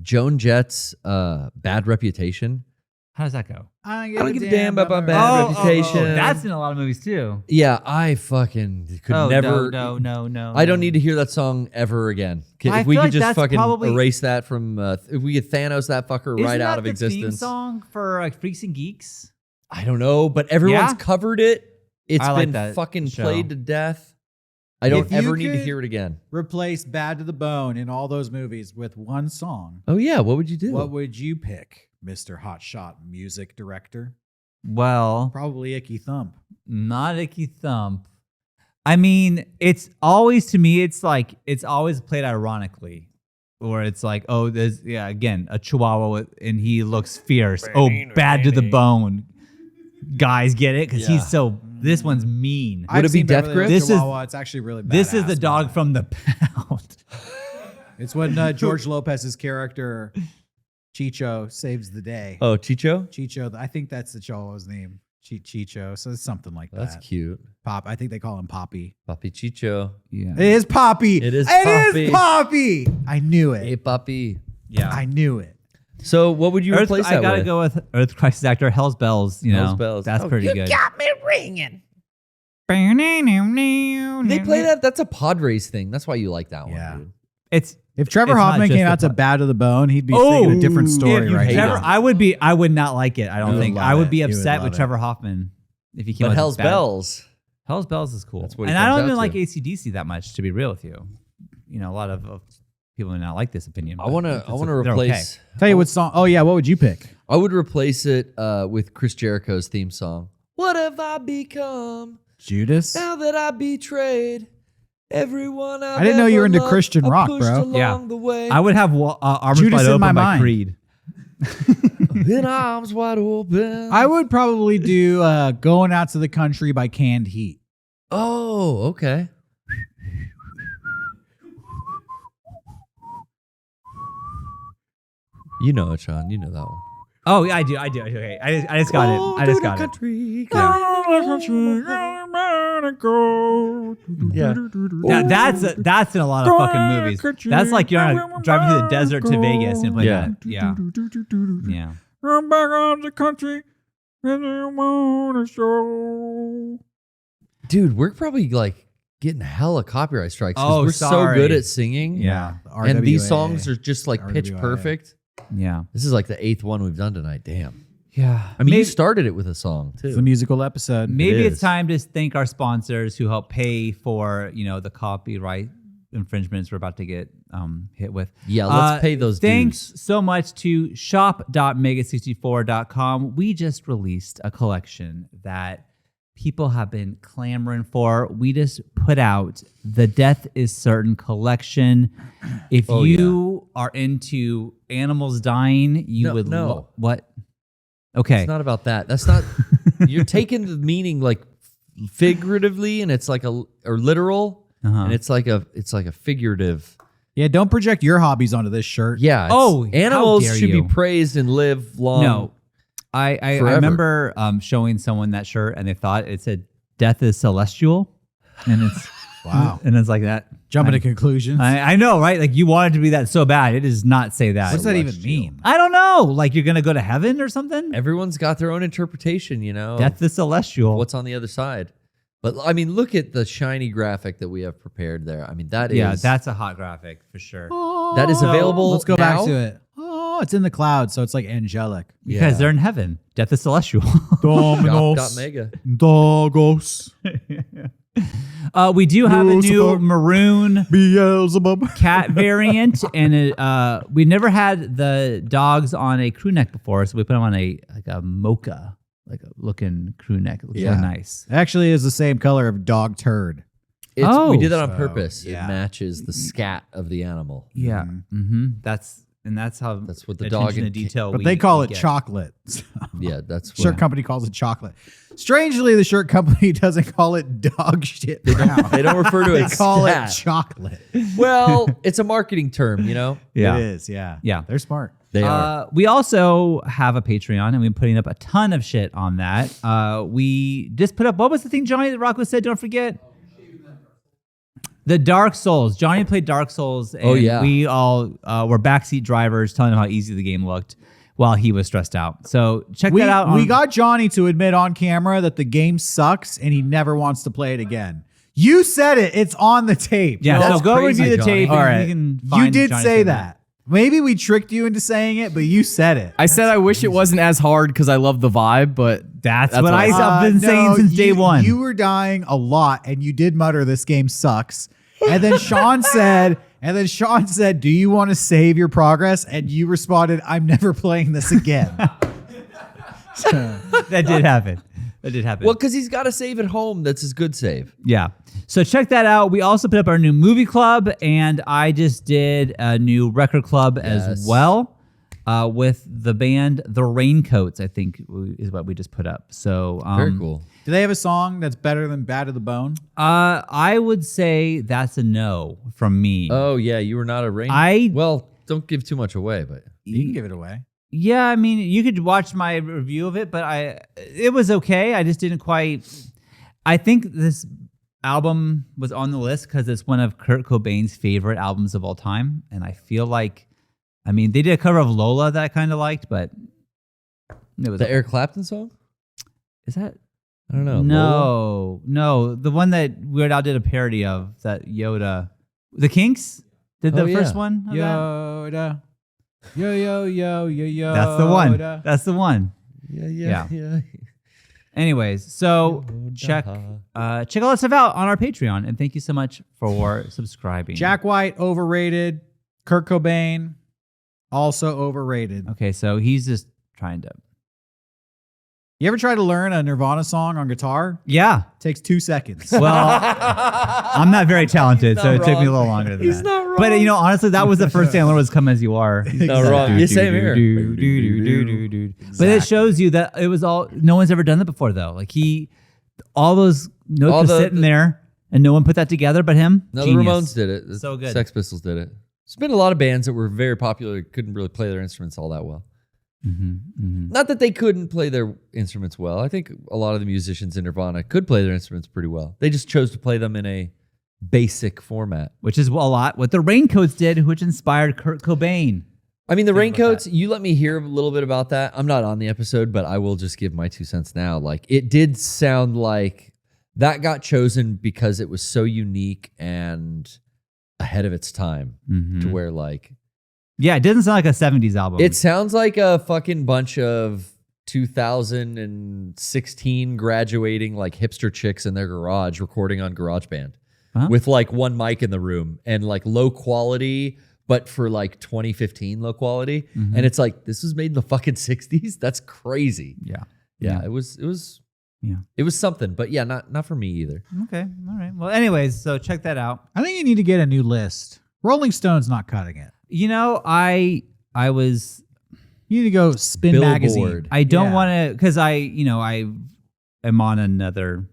Joan Jett's "Bad Reputation." How does that go? I don't give a damn about my bad reputation. That's in a lot of movies too. Yeah, I fucking could never. No. I don't need to hear that song ever again. I If we feel could like just that's fucking probably- erase that from, if we could Thanos that fucker right out of Isn't that the theme existence. song for Freaks and Geeks? I don't know, but everyone's Yeah? covered it. It's I like been that fucking show. played to death. I don't If you ever need to could- hear it again. Replace Bad to the Bone in all those movies with one song. Oh yeah, what would you do? What would you pick, Mr. Hotshot music director? Well, Probably Icky Thump. not Icky Thump. I mean, it's always, to me, it's always played ironically. Or it's like, oh, there's, again, a chihuahua and he looks fierce. Oh, bad to the bone. Guys get it? Because he's this one's mean. Would it be Death Grip? This This is- it's actually really bad. This is the dog from the pound. It's when George Lopez's character, Chicho, saves the day. Oh, Chicho? Chicho, I think that's the Chihuahua's name. Chicho, so it's something like That's that. cute. Pop, I think they call him Poppy. Papi Chicho. Yeah. It is Poppy. It is It is Poppy. I knew it. Hey, Papi. Yeah. I knew it. So what would you replace that I gotta with? go with Earth Crisis Actor, Hell's Bells. Hell's Bells. That's Oh, pretty you good. got me ringing. They play that? That's a pod race thing. That's why you like that one, Yeah. dude. It's If Trevor It's not Hoffman just came the out to po- Bad to the Bone, he'd be singing a different story if you right hate Trevor, him. now. I would not like it. I don't You would think love I would it. be You would upset love with it. Trevor Hoffman if he came out. But with Hell's Bad- Bells. Hell's Bells is cool. That's what it and I comes don't even out like to. AC/DC that much, to be real with you. You know, a lot of people may not like this opinion. I but want to it's- replace. they're okay. Tell you what song. Oh, yeah. What would you pick? I would replace it with Chris Jericho's theme song. What have I become Judas? now that I betrayed everyone I've I didn't know you were ever into loved, Christian I rock, pushed bro. along Yeah. the way. I would have Arms Judas Wide in Open My by Mind. Creed. In arms wide open. I would probably do Going Out to the Country by Canned Heat. Oh, okay. You know it, Sean. You know that one. Oh, yeah, I do. Okay, I just got it. I just got it. Yeah. That's in a lot of fucking movies. That's like you're driving through the desert to Vegas and play Yeah. that. Yeah. Yeah. Come back on the country and you wanna show. Dude, we're probably like getting hella copyright strikes because Oh, we're so sorry. good at singing. Yeah. And these RWA. songs are just like pitch RWA. perfect. Yeah. This is like the 8th one we've done tonight. Damn. Yeah. I mean, you started it with a song It's a too. musical episode. Maybe It it's is. time to thank our sponsors who help pay for, the copyright infringements we're about to get hit with. Yeah, let's pay those Thanks dues. so much to shop.mega64.com. We just released a collection that people have been clamoring for. We just put out the Death is Certain collection. If Oh, you are into animals dying, you No, would no. what? Okay. It's not about that. That's not. You're taking the meaning like figuratively, and it's like or literal, Uh-huh. and it's like a figurative. Yeah, don't project your hobbies onto this shirt. Yeah. Oh, animals how dare should you. be praised and live long. No, I forever. remember showing someone that shirt and they thought it said "Death is celestial," and it's Wow. and it's like that. Jumping to conclusions. I know, right? Like you wanted to be that so bad. It does not say that. What's that even Celestial. mean? I don't know. Like you're gonna go to heaven or something? Everyone's got their own interpretation, Death is celestial. what's on the other side. But I mean, look at the shiny graphic that we have prepared there. I mean, that is yeah, that's a hot graphic for sure. that is available. Let's go now. back to it. Oh, it's in the cloud, so it's like angelic. Because they're in heaven. Death is celestial. Shop.mega. Dogos. We do have a new Lucifer. maroon Beelzebub. cat variant, and we never had the dogs on a crew neck before, so we put them on a mocha, like a looking crew neck. It looks Yeah. really nice. Actually is the same color of dog turd. We did that on So, purpose. yeah. It matches the scat of the animal. Yeah, mm-hmm. That's And that's how That's what the attention dog to and detail. But we- they call we it get. chocolate. Yeah, that's Shirt company calls it chocolate. Strangely, the shirt company doesn't call it dog shit brown. They don't refer to They it. call stat. it chocolate. Well, it's a marketing term, you know. Yeah. It is, yeah. Yeah. They're smart. They are. We also have a Patreon, and we're putting up a ton of shit on that. We just put up, what was the thing Johnny that Rocco said? Don't forget. The Dark Souls. Johnny played Dark Souls. And Oh, yeah. we all were backseat drivers telling him how easy the game looked while he was stressed out. So check that out. We got Johnny to admit on camera that the game sucks and he never wants to play it again. You said it. It's on the tape. Yeah, That's so go crazy, review the Johnny. tape. All and right. you can You find did Johnny say saying that. Maybe we tricked you into saying it, but you said it. I said I wish it wasn't as hard because I love the vibe, but That's what what I I've been saying No, since day one. You were dying a lot, and you did mutter, "This game sucks." And then Sean said, "Do you want to save your progress?" And you responded, "I'm never playing this again." That did happen. That did happen. Well, because he's got a save at home. That's his good save. Yeah. So check that out. We also put up our new movie club, and I just did a new record club as Yes. well with the band The Raincoats, I think is what we just put up. So Very cool. Do they have a song that's better than "Bad to the Bone"? I would say that's a no from me. Oh yeah, you were not a rain. Well, don't give too much away, but You can give it away. Yeah, I mean, you could watch my review of it, but it was okay. I just didn't quite. I think this album was on the list because it's one of Kurt Cobain's favorite albums of all time, and I feel like, I mean, they did a cover of Lola that I kind of liked, but it was the Eric Clapton song. Is that? I don't know. Lola? No, the one that Weird Al did a parody of, that Yoda, the Kinks did the Oh, yeah. first one. Of that? Yoda. Yo, yo, yo, yo, yo. That's the one. That's the one. Yeah. Anyways, so check all that stuff out on our Patreon, and thank you so much for subscribing. Jack White, overrated. Kurt Cobain, also overrated. Okay, so he's just trying to. You ever try to learn a Nirvana song on guitar? Yeah. Takes 2 seconds. Well, I'm not very talented, so it took me a little longer than He's that. not wrong. But honestly, that was the first thing I learned was "Come as You Are." not wrong. Yeah, same here. But it shows you that it was all. No one's ever done that before, though. Like all those notes All were the- sitting there, and no one put that together but him. No, the Genius. Ramones did it. The So good. Sex Pistols did it. There's been a lot of bands that were very popular that couldn't really play their instruments all that well. Not that they couldn't play their instruments well. I think a lot of the musicians in Nirvana could play their instruments pretty well. They just chose to play them in a basic format. Which is a lot what the Raincoats did, which inspired Kurt Cobain. I mean, the Raincoats, you let me hear a little bit about that. I'm not on the episode, but I will just give my 2 cents now. Like, it did sound like that got chosen because it was so unique and ahead of its time to where, like, Yeah, it doesn't sound like a 70s album. it sounds like a fucking bunch of 2016 graduating like hipster chicks in their garage recording on GarageBand Huh? with like one mic in the room and like low quality, but for like 2015 low quality. And it's like, this was made in the fucking 60s. That's crazy. Yeah. Yeah, it was something, but yeah, not for me either. Okay. All right. Well, anyways, so check that out. I think you need to get a new list. Rolling Stone's not cutting it. I was You need to go Spin Billboard. Magazine. I don't Yeah. want to, because I am on another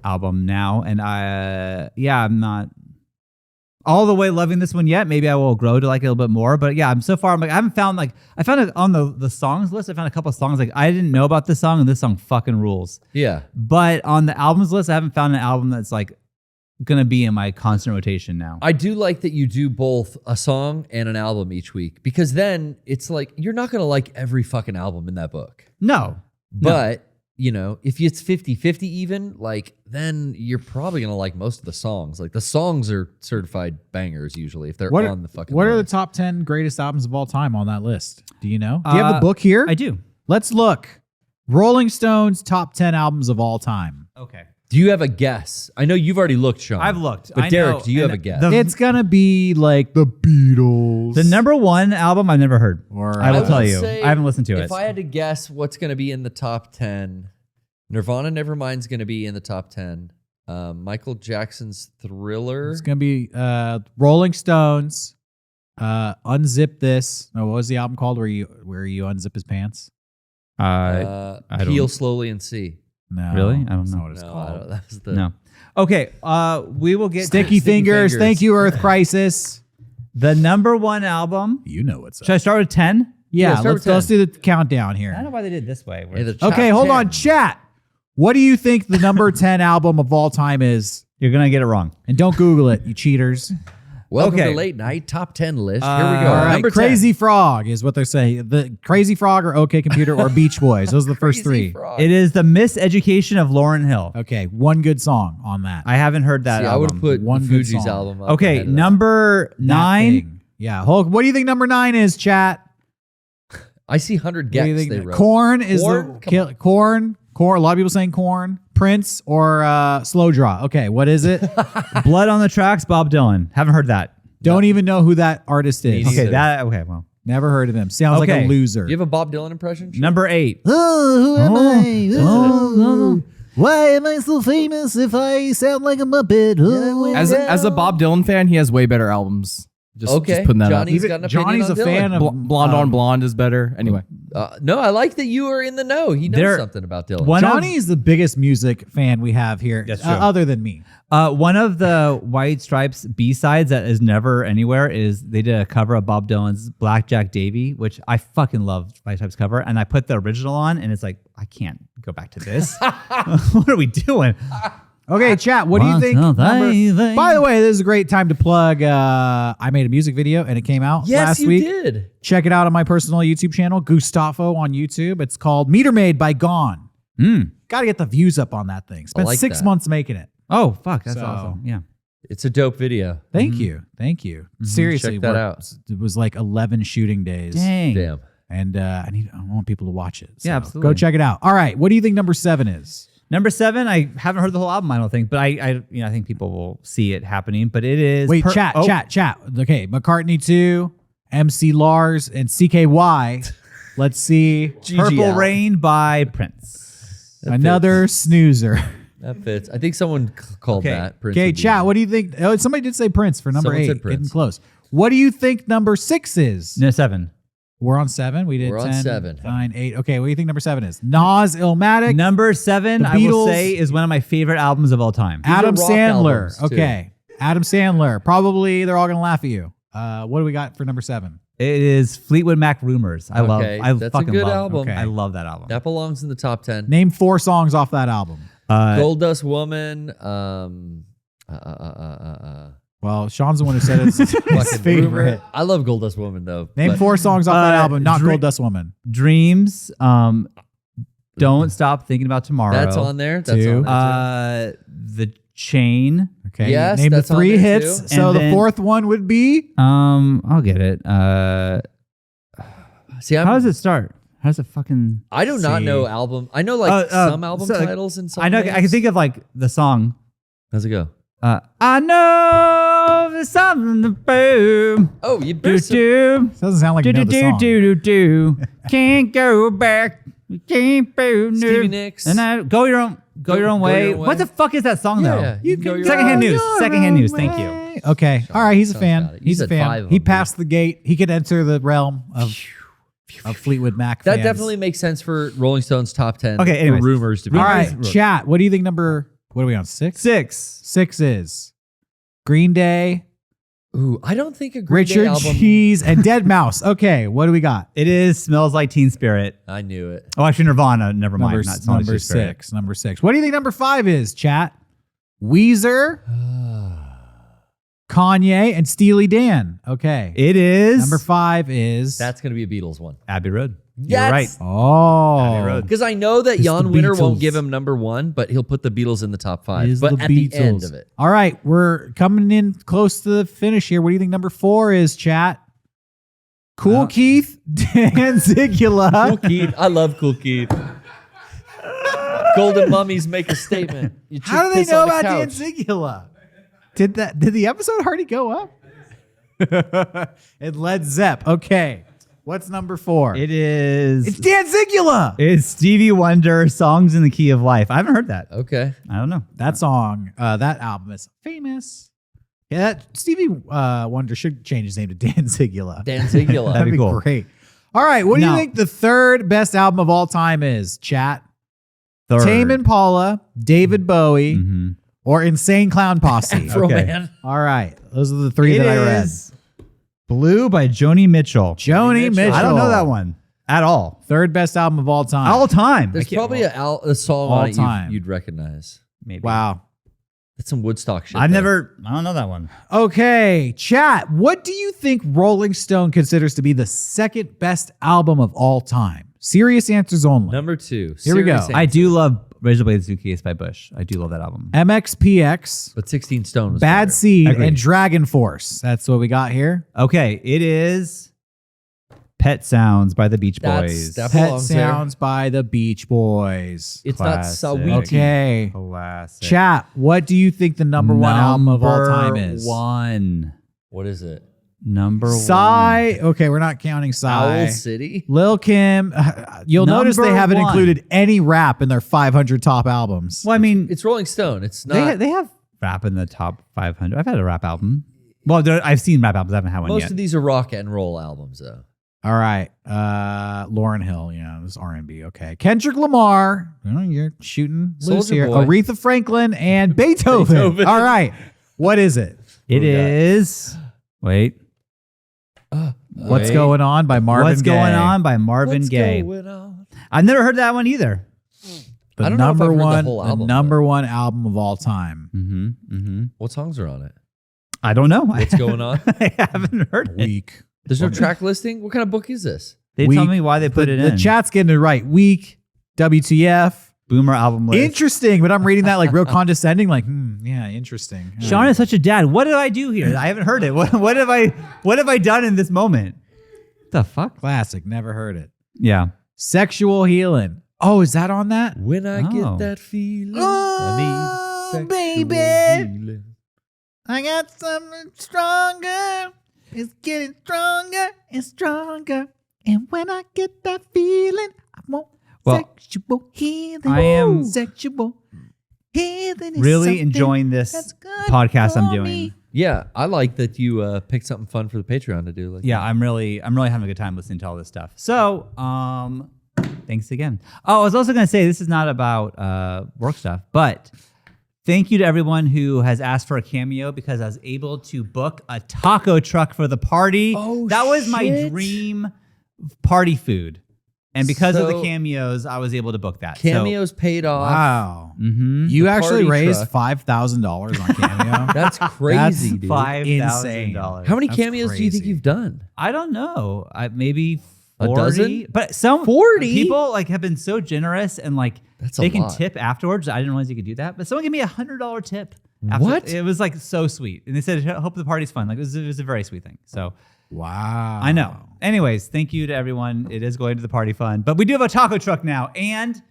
album now, and I'm not all the way loving this one yet. Maybe I will grow to like it a little bit more, but yeah, so far I'm like, I haven't found like, I found it on the songs list. I found a couple of songs like I didn't know about this song, and this song fucking rules. Yeah. But on the albums list, I haven't found an album that's like gonna be in my constant rotation now. I do like that you do both a song and an album each week, because then it's like, you're not going to like every fucking album in that book. No. But, if it's 50-50 even, like, then you're probably going to like most of the songs. Like, the songs are certified bangers usually if they're on the fucking What are the list. top 10 greatest albums of all time on that list? Do you know? Do you have the book here? I do. Let's look. Rolling Stone's top 10 albums of all time. Okay. Do you have a guess? I know you've already looked, Sean. I've looked. But I Derek, know, do you have and a guess? It's going to be like the Beatles. The number one album I've never heard. Or, I will would tell you. say I haven't listened to it. If I had to guess what's going to be in the top 10, Nirvana Nevermind's going to be in the top 10. Michael Jackson's Thriller. It's going to be Rolling Stones, Unzip This. No, what was the album called where you unzip his pants? I Peel don't slowly and see. No. Really? I don't that's know. not what it's No, called. that was the no. Okay, we will get Sticky Fingers. Thank you, Earth Crisis. the number one album. You know what's up. Should I start with 10? Yeah, start with let's 10. do the countdown I don't here. know why they did it this way. Hey, the Okay, top hold 10. on, chat. What do you think the number 10 album of all time is? You're gonna get it wrong. And don't Google it, you cheaters. Welcome Okay. to Late Night Top 10 list. Here we go. All right, Number 10. Crazy Frog is what they're saying. The Crazy Frog or OK Computer or Beach Boys. Those are the first Crazy three. Frog. It is the Miseducation of Lauryn Hill. Okay, one good song on that. I haven't heard that See, I album. would have put One the good Fugees song. album up. Okay, ahead of that. number That 9. thing. Yeah. Hulk, what do you think number 9 is, chat? I see 100 What do you Gex think? they wrote. Corn is Korn? the Corn. A lot of people saying Corn. Prince or Slow Draw. Okay, what is it? Blood on the Tracks, Bob Dylan. Haven't heard that. Don't even know who that artist is. Me Okay, neither. well. Never heard of him. Sounds like Okay. a loser. Do you have a Bob Dylan impression? Number 8. Oh, who am I? Oh. Why am I so famous if I sound like a Muppet? Oh, As a Bob Dylan fan, he has way better albums. Just putting that Johnny's up. got an opinion Johnny's on a fan Dylan. of Blonde on Blonde is better. Anyway, No, I like that you are in the know. He knows There- something about Dylan. One Johnny is the biggest music fan we have here, That's true. other than me. One of the White Stripes B-sides that is never anywhere is they did a cover of Bob Dylan's Blackjack Davy, which I fucking love White Stripes cover. And I put the original on and it's like, I can't go back to this. What are we doing? Okay, chat. What do you think? By the way, this is a great time to plug. I made a music video and it came out Yes, last you week. did. Check it out on my personal YouTube channel, Gustavo on YouTube. It's called Meter Maid by Gone. Got to get the views up on that thing. Spent like 6 that. months making it. Oh, fuck. That's So- awesome. Yeah. It's a dope video. Thank you. Seriously, Check that out. It was like 11 shooting days. Dang. Damn. And I want people to watch it. So Yeah, absolutely. Go check it out. All right. What do you think number 7 is? Number 7, I haven't heard the whole album, I don't think, but I think people will see it happening. But it is Wait, chat. Okay, McCartney 2, MC Lars, and CKY. Let's see. Purple Rain by Prince. That Another snoozer. That fits. I think someone called Okay. that. Prince Okay, would be- chat. What do you think? Oh, somebody did say Prince for number Someone said 8. Prince. Getting close. What do you think number 6 is? No, 7. We're on 7. We did We're on 10, 7. 9, 8. Okay, what do you think number 7 is? Nas, Illmatic, Number 7, The I will Beatles. say, is one of my favorite albums of all time. Adam rock Sandler. albums, too. Okay, Adam Sandler. Probably they're all gonna laugh at you. What do we got for number 7? It is Fleetwood Mac Rumors. I Okay, love. I that's a fucking good love. album. Okay. I love that album. That belongs in the top 10. Name 4 songs off that album. Gold Dust Woman. Well, Sean's the one who said it's his Fucking favorite. Rumor. I love Gold Dust Woman though. Name but 4 songs off that album, not Dre- Gold Dust Woman. Dreams. Don't stop thinking about tomorrow. That's on there. That's 2. on there too. The Chain. Okay, Yes, name the that's on 3 there, hits. too. So And the then- 4th one would be I'll get it. See, How does it start? How does it fucking? I do not know album. I know like some album titles and some. I know. I can names. think of like the song. How's it go? I know there's something to boom. Oh, you Do better. do doesn't sound like do you know do the do song. do do. Can't go back. We can't go no. Stevie Nicks. And I go your own. Go your own way. What the fuck is that song Yeah, though? you can go your Secondhand own news. your Secondhand own news. Thank you. way. Okay. All right. He's a Sounds fan. got it. You He's a said 5 fan. of He them, passed the gate. He could enter the realm of Fleetwood Mac That fans. definitely makes sense for Rolling Stone's top 10. Okay, for anyways. rumors to be. All Rumors. right. Chat. What do you think number, what are we on? 6? 6. 6 is Green Day, Ooh, I don't think a Green Day Richard album. Cheese, and Dead Mouse. Okay. What do we got? It is Smells Like Teen Spirit. I knew it. Oh, actually, Nirvana. Never mind. Not Smells Like Number Teen Spirit. 6. Number 6. What do you think number 5 is, chat? Weezer, Kanye, and Steely Dan. Okay. It is Number 5 is That's going to be a Beatles one. Abbey Road. Yes! You're right. Oh. Abbey Road. Because I know that It's Jan the Winter won't Beatles. give him number 1, but he'll put the Beatles in the top 5. Is But the at Beatles. the end of it. All right, we're coming in close to the finish here. What do you think number 4 is, chat? Cool Keith, Dan Zigula. Cool Keith. I love Cool Keith. Golden Mummies make a statement. You How do chick they piss know on the about Dan couch. Zigula? Did the episode already go up? And Led Zepp. Okay. What's number 4? It is. It's Dan Zigula. It's Stevie Wonder, Songs in the Key of Life. I haven't heard that. Okay. I don't know. That song, that album is famous. Yeah, Stevie Wonder should change his name to Dan Zigula. Dan Zigula. That'd be cool. great. All right, what do you Now- think the third best album of all time is, chat? Third. Tame Impala, David Bowie, Mhm. or Insane Clown Posse? Afro Okay. Man. All right, those are the three that I read. is Blue by Joni Mitchell. Joni Mitchell. I don't know that one at all. Third best album of all time. All time. There's probably a song all on it time. you'd recognize. Maybe. Wow. That's some Woodstock shit. I though. don't know that one. Okay, chat. What do you think Rolling Stone considers to be the second best album of all time? Serious answers only. Number 2. Here we go. Serious I Answer. do love Razor Blade Suitcase by Bush. I do love that album. MXPX, But 16 Stone was Bad better. Seed, Agreed. and Dragon Force. That's what we got here. Okay, it is Pet Sounds by the Beach That's- Boys. that Pet belongs there. Sounds by the Beach Boys. It's Classic. not Saweetie. Okay. Classic. Chat, what do you think the number one album of all time is? Number one. What is it? Number one. Psy. Okay, we're not counting Psy. Owl City? Lil Kim. You'll notice they Number haven't one. included any rap in their 500 top albums. Well, I mean, It's Rolling Stone. It's not. they have rap in the top 500. I've had a rap album. Well, I've seen rap albums. I haven't had one Most yet. of these are rock and roll albums, though. All right. Lauryn Hill. Yeah, this is R&B. Okay. Kendrick Lamar. You're shooting loose Soulja here. Boy. Aretha Franklin and Beethoven. Beethoven. All right. What is it? It What we got? is. Wait. What's Wait. Going On by Marvin What's Gaye. Going On by Marvin What's Gaye. going on? I've never heard that one either. The I don't know if number I've heard the one, whole the album, number one album of all time. What songs are on it? I don't know. What's going on? I haven't heard it. Weak. There's no track listing? What kind of book is this? They Weak. tell me why they put it The in. chat's getting it right. Weak. WTF. Boomer album list. Interesting, but I'm reading that like real condescending. Like, yeah, interesting. Sean is such a dad. What did I do here? I haven't heard it. What have I done in this moment? The fuck? Classic. Never heard it. Yeah. Sexual Healing. Oh, is that on that? When I Oh. get that feeling, I need sexual baby. healing. I got something stronger. It's getting stronger and stronger. And when I get that feeling, I want Well, sexual healing. I am sexual healing. Is Really something enjoying that's this good podcast I'm for doing. me. Yeah, I like that you picked something fun for the Patreon to do. Like Yeah, I'm really having a good time listening to all this stuff. So, thanks again. Oh, I was also gonna say this is not about work stuff, but thank you to everyone who has asked for a cameo because I was able to book a taco truck for the party. Oh, that was my shit. dream party food. And because of the So- cameos, I was able to book that. Cameos paid off. Wow. Mm-hmm. You The actually party raised truck. $5,000 on Cameo. That's crazy, dude. $5,000. How many That's cameos do you think crazy. you've done? I don't know. Maybe A 40. dozen? But some 40? people like have been so generous and like That's a they can lot. tip afterwards. I didn't realize you could do that. But someone gave me $100 tip. What? It was like so sweet. And they said, hope the party's fun. Like it was a very sweet thing. So Wow. I know. Anyways, thank you to everyone. It is going to the party fun. But we do have a taco truck now. And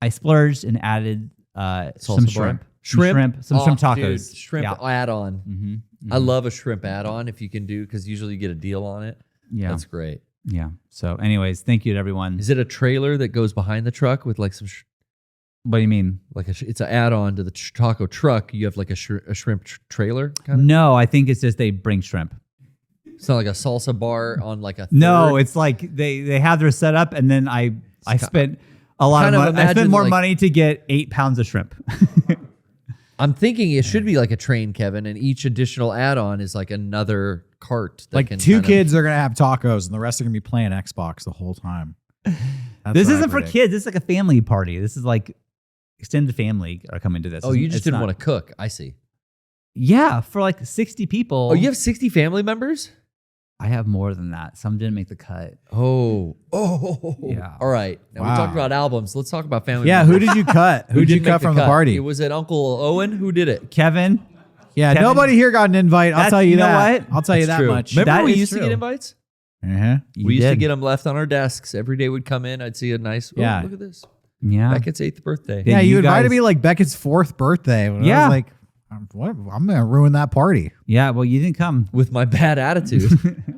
I splurged and added some Salsa bar? shrimp. Shrimp? Some shrimp Oh, tacos. dude, shrimp Yeah. add-on. Mm-hmm. I love a shrimp add-on if you can do, because usually you get a deal on it. Yeah. That's great. Yeah. So anyways, thank you to everyone. Is it a trailer that goes behind the truck with like some, What do you mean? like it's an add-on to the taco truck? You have like a shrimp trailer kind of? No, I think it's just they bring shrimp. It's not like a salsa bar on like a No, third? it's like they have their setup, and then I spent a lot of kind of money. I spent imagine, more like- money to get 8 pounds of shrimp. I'm thinking it should be like a train, Kevin, and each additional add-on is like another cart. That Like can two kind of- kids are going to have tacos and the rest are going to be playing Xbox the whole time. That's This what I isn't for predict. kids. This is like a family party. This is like extended family are coming to this. Oh, you It's just didn't not- want to cook. I see. Yeah, for like 60 people. Oh, you have 60 family members? I have more than that. Some didn't make the cut. Oh. Yeah. All right. Now we Wow. talked about albums. Let's talk about family Yeah, members. who did you cut? Who did you didn't make cut from the party? It was it Uncle Owen? Who did it? Kevin. Yeah, Kevin. nobody here got an invite. I'll That's- tell you you know that. what? I'll tell you That's that true. much. Remember That we is used to true. get invites? Uh-huh. We used to did. get them left on our desks. Every day we'd come in. I'd see a nice, Yeah. look at this. Yeah. Beckett's 8th birthday. Yeah, Yeah, you you invited guys- me like Beckett's 4th birthday. When I Yeah. was like, what? I'm going to ruin that party. Yeah, well, you didn't come. With my bad attitude.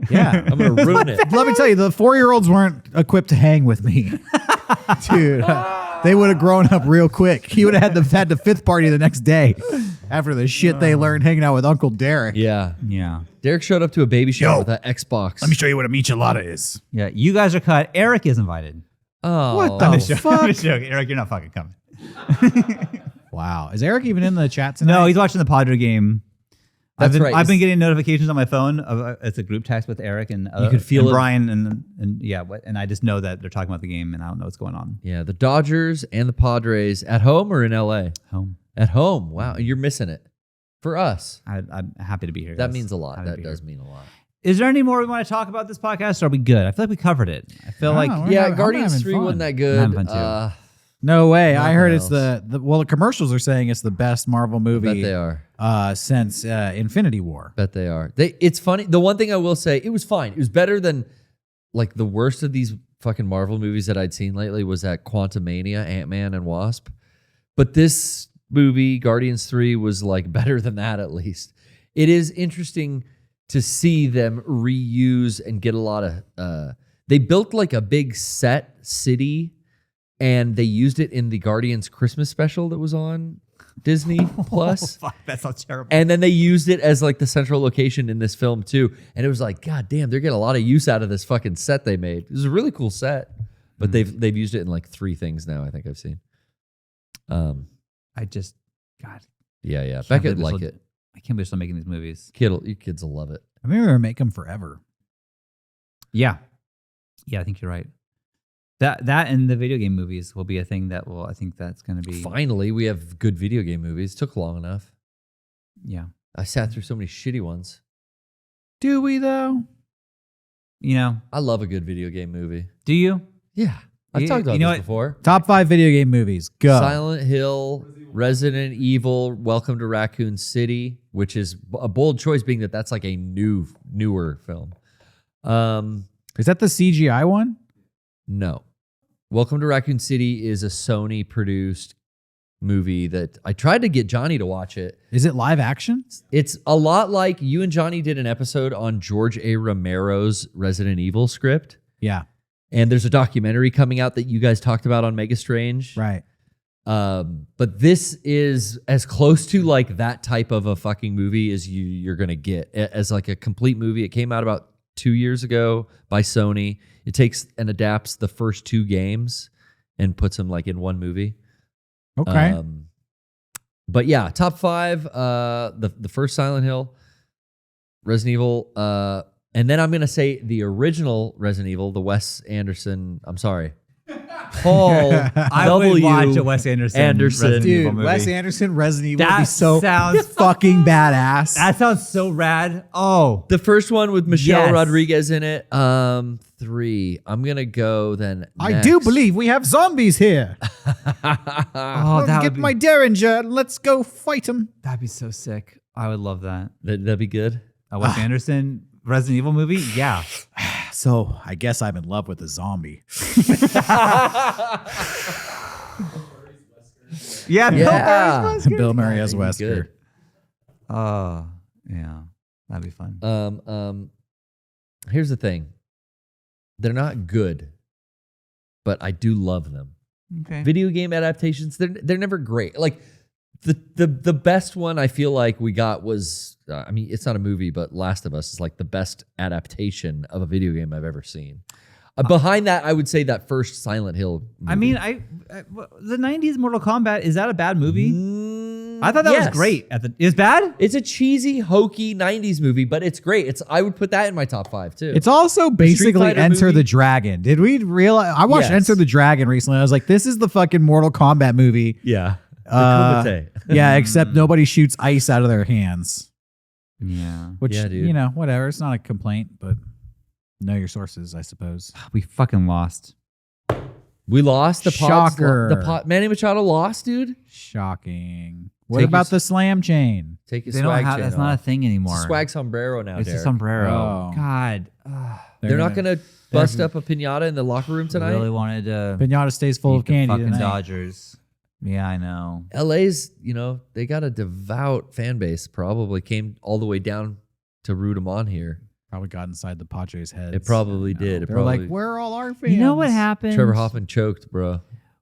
Yeah. I'm going to ruin it. Let me tell you, the 4-year-olds weren't equipped to hang with me. Dude, they would have grown up real quick. He would have had the 5th party the next day After the shit they learned hanging out with Uncle Derek. Yeah. Yeah. Derek showed up to a baby shower Yo, with an Xbox. Let me show you what a michelada is. Yeah. You guys are cut. Eric is invited. Oh. What the I'm just joking. I'm fuck? just joking. Eric, you're not fucking coming. Wow. Is Eric even in the chat tonight? No, he's watching the Padre game. That's right. I've been getting notifications on my phone. It's a group text with Eric and You could feel and it. Brian and yeah, and I just know that they're talking about the game and I don't know what's going on. Yeah, the Dodgers and the Padres at home or in LA? Home. At home. Wow. You're missing it. For us. I'm happy to be here. That guys. means a lot. Happy to That be does here. mean a lot. Is there any more we want to talk about this podcast? Or are we good? I feel like we covered it. I feel I like don't know. Yeah, I'm Guardians having 3 fun. wasn't that I'm good. having fun too. No way. I heard it's Nothing the commercials are saying it's the best Marvel Bet movie they are. Since Infinity War. Bet they are. It's funny. The one thing I will say, it was fine. It was better than like the worst of these fucking Marvel movies that I'd seen lately was that Quantumania, Ant-Man and Wasp. But this movie, Guardians 3, was like better than that at least. It is interesting to see them reuse and get a lot of they built like a big set city and they used it in the Guardians Christmas special that was on Disney Plus. fuck, that sounds terrible. And then they used it as like the central location in this film too. And it was like, God damn, they're getting a lot of use out of this fucking set they made. It was a really cool set. But they've used it in like 3 things now, I think I've seen. I just, God, Yeah. can't Becca believe would they're like still- it. I can't believe they're still making these movies. You kids will love it. I mean, we're gonna make them forever. Yeah. Yeah, I think you're right. That and the video game movies will be a thing that will, I think that's going to be. Finally, we have good video game movies. Took long enough. Yeah. I sat through so many shitty ones. Do we though? You know, I love a good video game movie. do you? Yeah. I've You- talked about you know this what? before. Top 5 video game movies. Go. Silent Hill, Resident Evil, Welcome to Raccoon City, which is a bold choice being that that's like a newer film. Is that the CGI one? No. Welcome to Raccoon City is a Sony produced movie that I tried to get Johnny to watch it. Is it live action? It's a lot like you and Johnny did an episode on George A. Romero's Resident Evil script. Yeah. And there's a documentary coming out that you guys talked about on Mega Strange. Right. But this is as close to like that type of a fucking movie as you're going to get as like a complete movie. It came out about 2 years ago by Sony. It takes and adapts the first 2 games and puts them like in one movie. Okay. But yeah, top 5, the first Silent Hill, Resident Evil, and then I'm going to say the original Resident Evil, the Wes Anderson, I'm sorry, Paul I W. would watch a Wes Anderson Resident Evil Dude, movie. Wes Anderson, Resident Evil would That be so sounds fucking badass. That sounds so rad. Oh, The first one with Michelle Yes. Rodriguez in it. 3. I'm going to go then I next. do believe we have zombies here. oh, Let's get my Derringer and let's go fight them. that'd be so sick. I would love that. That'd be good. A Wes Anderson Resident Evil movie? Yeah. So I guess I'm in love with a zombie. Yeah. Yeah. Bill Murray as That'd be Wesker. good. Oh, yeah. That'd be fun. Here's the thing. They're not good, but I do love them. Okay. Video game adaptations, they're never great. Like the best one I feel like we got was I mean, it's not a movie, but Last of Us is like the best adaptation of a video game I've ever seen. Behind that, I would say that first Silent Hill movie. I mean, the 90s Mortal Kombat, is that a bad movie? I thought that was yes. great. Is bad? It's a cheesy, hokey 90s movie, but it's great. I would put that in my top 5 too. It's also basically Fighter Enter movie? the Dragon. Did we realize? I watched Yes. Enter the Dragon recently. I was like, this is the fucking Mortal Kombat movie. yeah. Yeah, except nobody shoots ice out of their hands. Yeah. Which, Yeah, dude. you know, whatever. It's not a complaint, but know your sources, I suppose. We fucking lost. We lost the pods. Shocker. Manny Machado lost, dude. Shocking. What Take about your- the slam chain? Take your They don't swag have, chain that's off. not a thing anymore. It's a swag sombrero now, It's a Derek. sombrero. Oh. God. They're not going to bust up a pinata in the locker room I tonight. really wanted to Pinata stays full beat of candy the fucking tonight. Dodgers. Yeah, I know. LA's, they got a devout fan base. Probably came all the way down to root them on here. Probably got inside the Padres' heads. It probably did. It They're probably. like, where are all our fans? You know what happened? Trevor Hoffman choked, bro.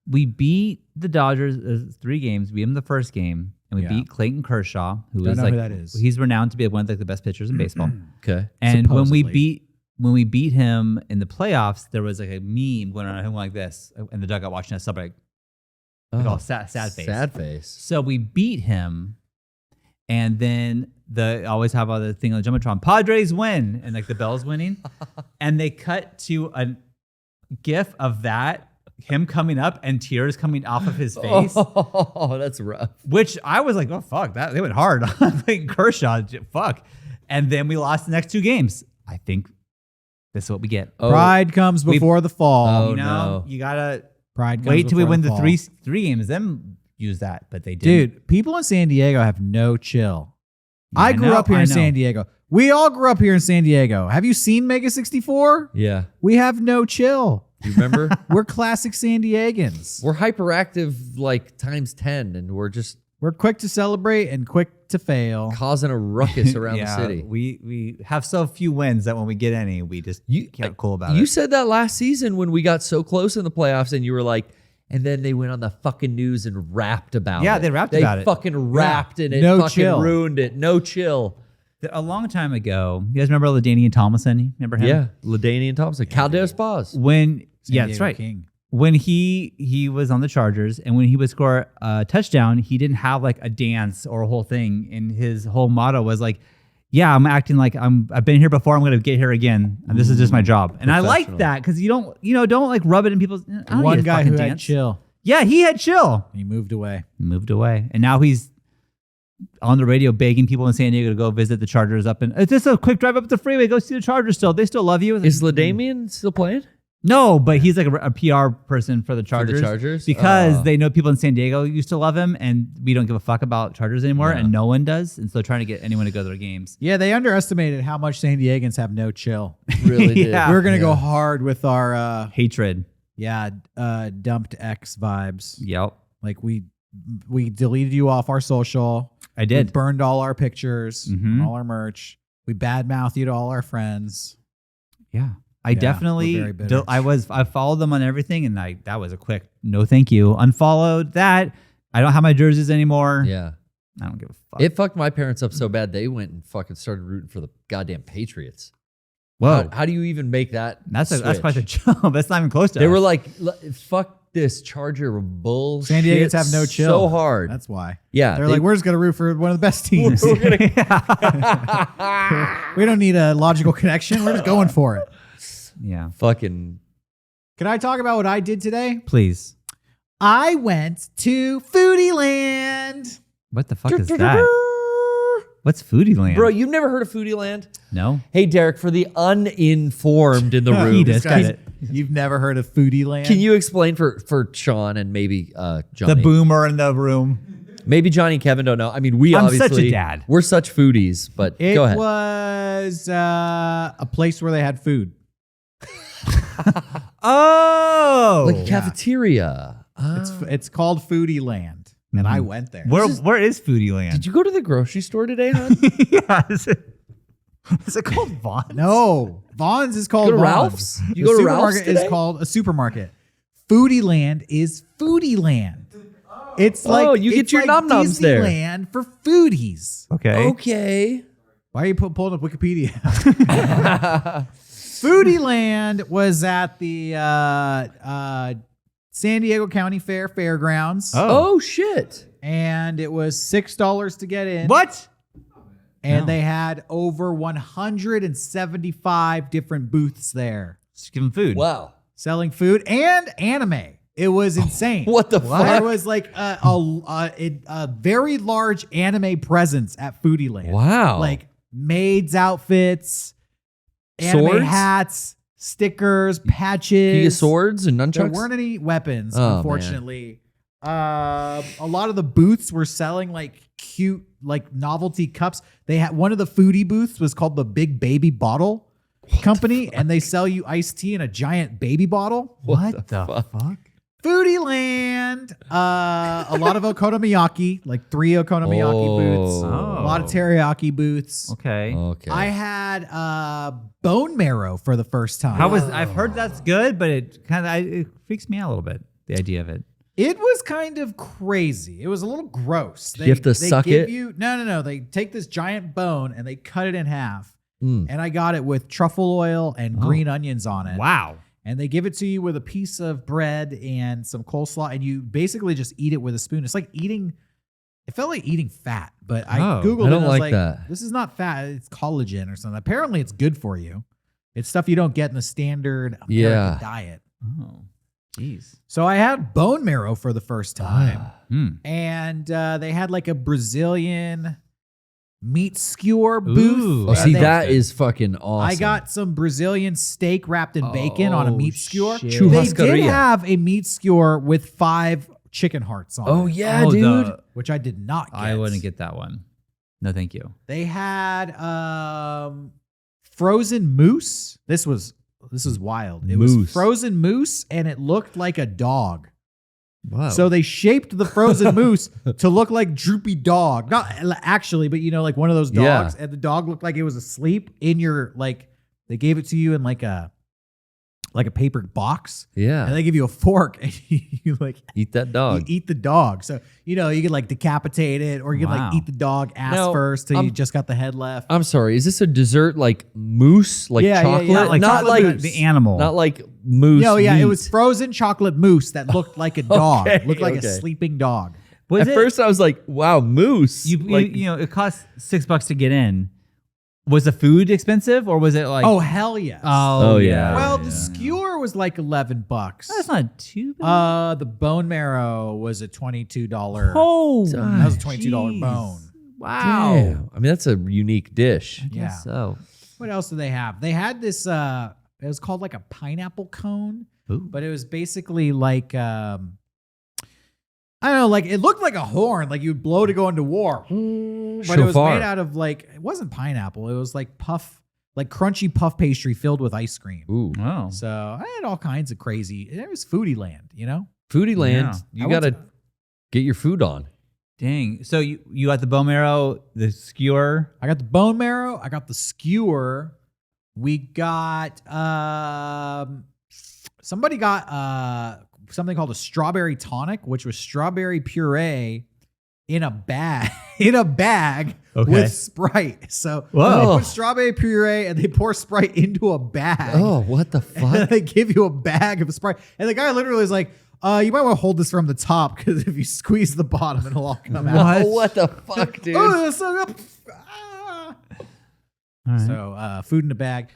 We beat the Dodgers 3 games. We beat them the first game, and we beat Clayton Kershaw, who is know like who that is. he's renowned to be one of the best pitchers in baseball. Okay. And Supposedly. when we beat him in the playoffs, there was like a meme going around him like this in the dugout watching us, like all sad face. Sad face. So we beat him, and then I always have the thing on the Jumbotron, Padres win, and like the Bell's winning, and they cut to a gif of that, him coming up and tears coming off of his face, Oh, that's rough. which I was like, oh fuck, that they went hard on Clayton Kershaw, fuck, and then we lost the next 2 games. I think this is what we get. Pride comes before the fall. Oh, You know, no. you gotta Pride comes wait till we before win the fall. three games, then use that. But they didn't. Dude, people in San Diego have no chill. Yeah, I grew up here I in know. San Diego. We all grew up here in San Diego. Have you seen Mega 64? Yeah. We have no chill. You remember? We're classic San Diegans. We're hyperactive like times 10, and we're just We're quick to celebrate and quick to fail. causing a ruckus around Yeah, the city. we have so few wins that when we get any, we just get cool about You it. said that last season when we got so close in the playoffs, and you were like, and then they went on the fucking news and rapped about it. Yeah, they rapped about it. They fucking rapped and it No fucking chill. ruined it. No chill. A long time ago, you guys remember LaDainian Tomlinson? Remember him? Yeah. LaDainian Thompson. Caldera Spas. When San yeah, that's Diego right. King. When he was on the Chargers, and when he would score a touchdown, he didn't have like a dance or a whole thing. And his whole motto was like, "Yeah, I'm acting like I've been here before. I'm going to get here again. And this is just my job." And I like Professional. that because you don't like rub it in people's. I don't One need to guy fucking who had dance. chill. Yeah, he had chill. He moved away. Moved away, and now he's on the radio begging people in San Diego to go visit the Chargers up. And it's just a quick drive up the freeway. Go see the Chargers. They still love you. Is LaDainian still playing? No, but he's like a PR person for the Chargers. Chargers? Because Oh. they know people in San Diego used to love him, and we don't give a fuck about Chargers anymore, Yeah. and no one does. And so they're trying to get anyone to go to their games. Yeah, they underestimated how much San Diegans have no chill. Really did. Yeah. We're going to go hard with our, Hatred. dumped X vibes. Yep. Like we deleted you off our social. I We did. burned all our pictures, Mhm. all our merch. We badmouthed you to all our friends. Yeah. I Yeah, definitely, we're very bitter. I followed them on everything, and that was a quick, no thank you. Unfollowed that. I don't have my jerseys anymore. Yeah. I don't give a fuck. It fucked my parents up so bad they went and fucking started rooting for the goddamn Patriots. Whoa. How do you even make that? That's quite a switch? jump. That's not even close to They us. were like, "Fuck this Charger bullshit." San Diegans have no chill. So hard. That's why. Yeah. They're like, we're just going to root for one of the best teams. we're gonna We don't need a logical connection. We're just going for it. yeah. fucking. Can I talk about what I did today? Please. I went to Foodie Land. What the fuck is that? What's Foodie Land? Bro, you've never heard of Foodie Land? No. Hey, Derek, for the uninformed in the room, He does. Guys, Get it. You've never heard of Foodie Land? can you explain for Sean and maybe Johnny? The boomer in the room. Maybe Johnny and Kevin don't know. I mean, we I'm obviously such a dad. We're such foodies, but It go ahead. was a place where they had food. Oh. Like a cafeteria. It's called Foodie Land, and I went there. Where is Foodie Land? Did you go to the grocery store today, hon? yeah. Is it called Vaughn? No, Vaughn's is called Go to Vaughn's. Ralph's? You The go to Ralph's supermarket is today? called a supermarket. Foodie Land is Foodie Land. It's like you get it's your like num-nums there. Disneyland for foodies. Okay. Okay. Why are you pulling up Wikipedia? Foodie Land was at the San Diego County Fairgrounds, Oh shit. and it was $6 to get in. What? And they had over 175 different booths there Just give him food. Wow. selling food and anime. It was insane. What the There fuck? was like a very large anime presence at Foodie Land. Wow. Like maids' outfits, anime Swords? hats, stickers, patches. Can you get swords and There nunchucks? weren't any weapons, Oh, unfortunately. A lot of the booths were selling like cute, like novelty cups. They had one of the foodie booths was called the Big Baby Bottle Company, and they sell you iced tea in a giant baby bottle. What the fuck? Foodie Land. A lot of okonomiyaki, like 3 okonomiyaki booths. Oh. A lot of teriyaki booths. Okay. Okay. I had bone marrow for the first time. I've heard that's good, but it freaks me out a little bit. The idea of it. It was kind of crazy. It was a little gross. You have to suck give it? No. They take this giant bone and they cut it in half. Mm. And I got it with truffle oil and green onions on it. Wow. And they give it to you with a piece of bread and some coleslaw, and you basically just eat it with a spoon. It's like eating. It felt like eating fat, but I googled I it. don't And I was like that. This is not fat. It's collagen or something. Apparently, it's good for you. It's stuff you don't get in the standard American diet. Oh, jeez. So I had bone marrow for the first time, Mm. and they had like a Brazilian meat skewer booth. Ooh. Oh, And see, they- that is fucking awesome. I got some Brazilian steak wrapped in bacon on a Oh, meat skewer. shit. They did Churrascaria. have a meat skewer with 5 chicken hearts on Oh it, yeah, Oh, dude. which I did not get. I wouldn't get that one. No, thank you. They had frozen moose. This was wild. It was Moose. frozen moose, and it looked like a dog. Wow. So they shaped the frozen moose to look like Droopy Dog. Not actually, but like one of those dogs. Yeah. And the dog looked like it was asleep in your they gave it to you in like a paper box. yeah, And they give you a fork and you eat that dog. you eat the dog. So you could decapitate it, or you could Wow. eat the dog ass Now, first till you I'm- just got the head left. I'm sorry. Is this a dessert like mousse, like Yeah, yeah, chocolate? yeah, Like not chocolate, like the animal. not like mousse. No, yeah, meat. it was frozen chocolate mousse that looked like a dog. Okay, Looked like a okay. sleeping dog. Was At it, first, I was like, "Wow, mousse!" it cost $6 to get in. Was the food expensive or was it like? Oh hell yes. Oh, yeah. Well, the skewer was like $11. That's not too bad. The bone marrow was a $22. Oh, That was a $22 jeez. bone. Wow. Damn. I mean, that's a unique dish. Yeah. So, What else do they have? They had this. It was called like a pineapple cone, ooh. but it was basically like I don't know, like it looked like a horn, like you'd blow to go into war. But it was Shofar. made out of it wasn't pineapple. It was like crunchy puff pastry filled with ice cream. Ooh, Oh. So I had all kinds of crazy. It was Foodie Land, Foodie Land. Yeah. You I got went to get your food on. Dang. So you got the bone marrow, the skewer. I got the bone marrow. I got the skewer. We got somebody got something called a strawberry tonic, which was strawberry puree in a bag Okay. with Sprite. So Whoa. they put strawberry puree and they pour Sprite into a bag. Oh, what the And fuck? they give you a bag of Sprite. And the guy literally is like, you might want to hold this from the top because if you squeeze the bottom, it'll all come out. What the fuck, dude? Oh, that's so good. Ah. All right. So food in a bag.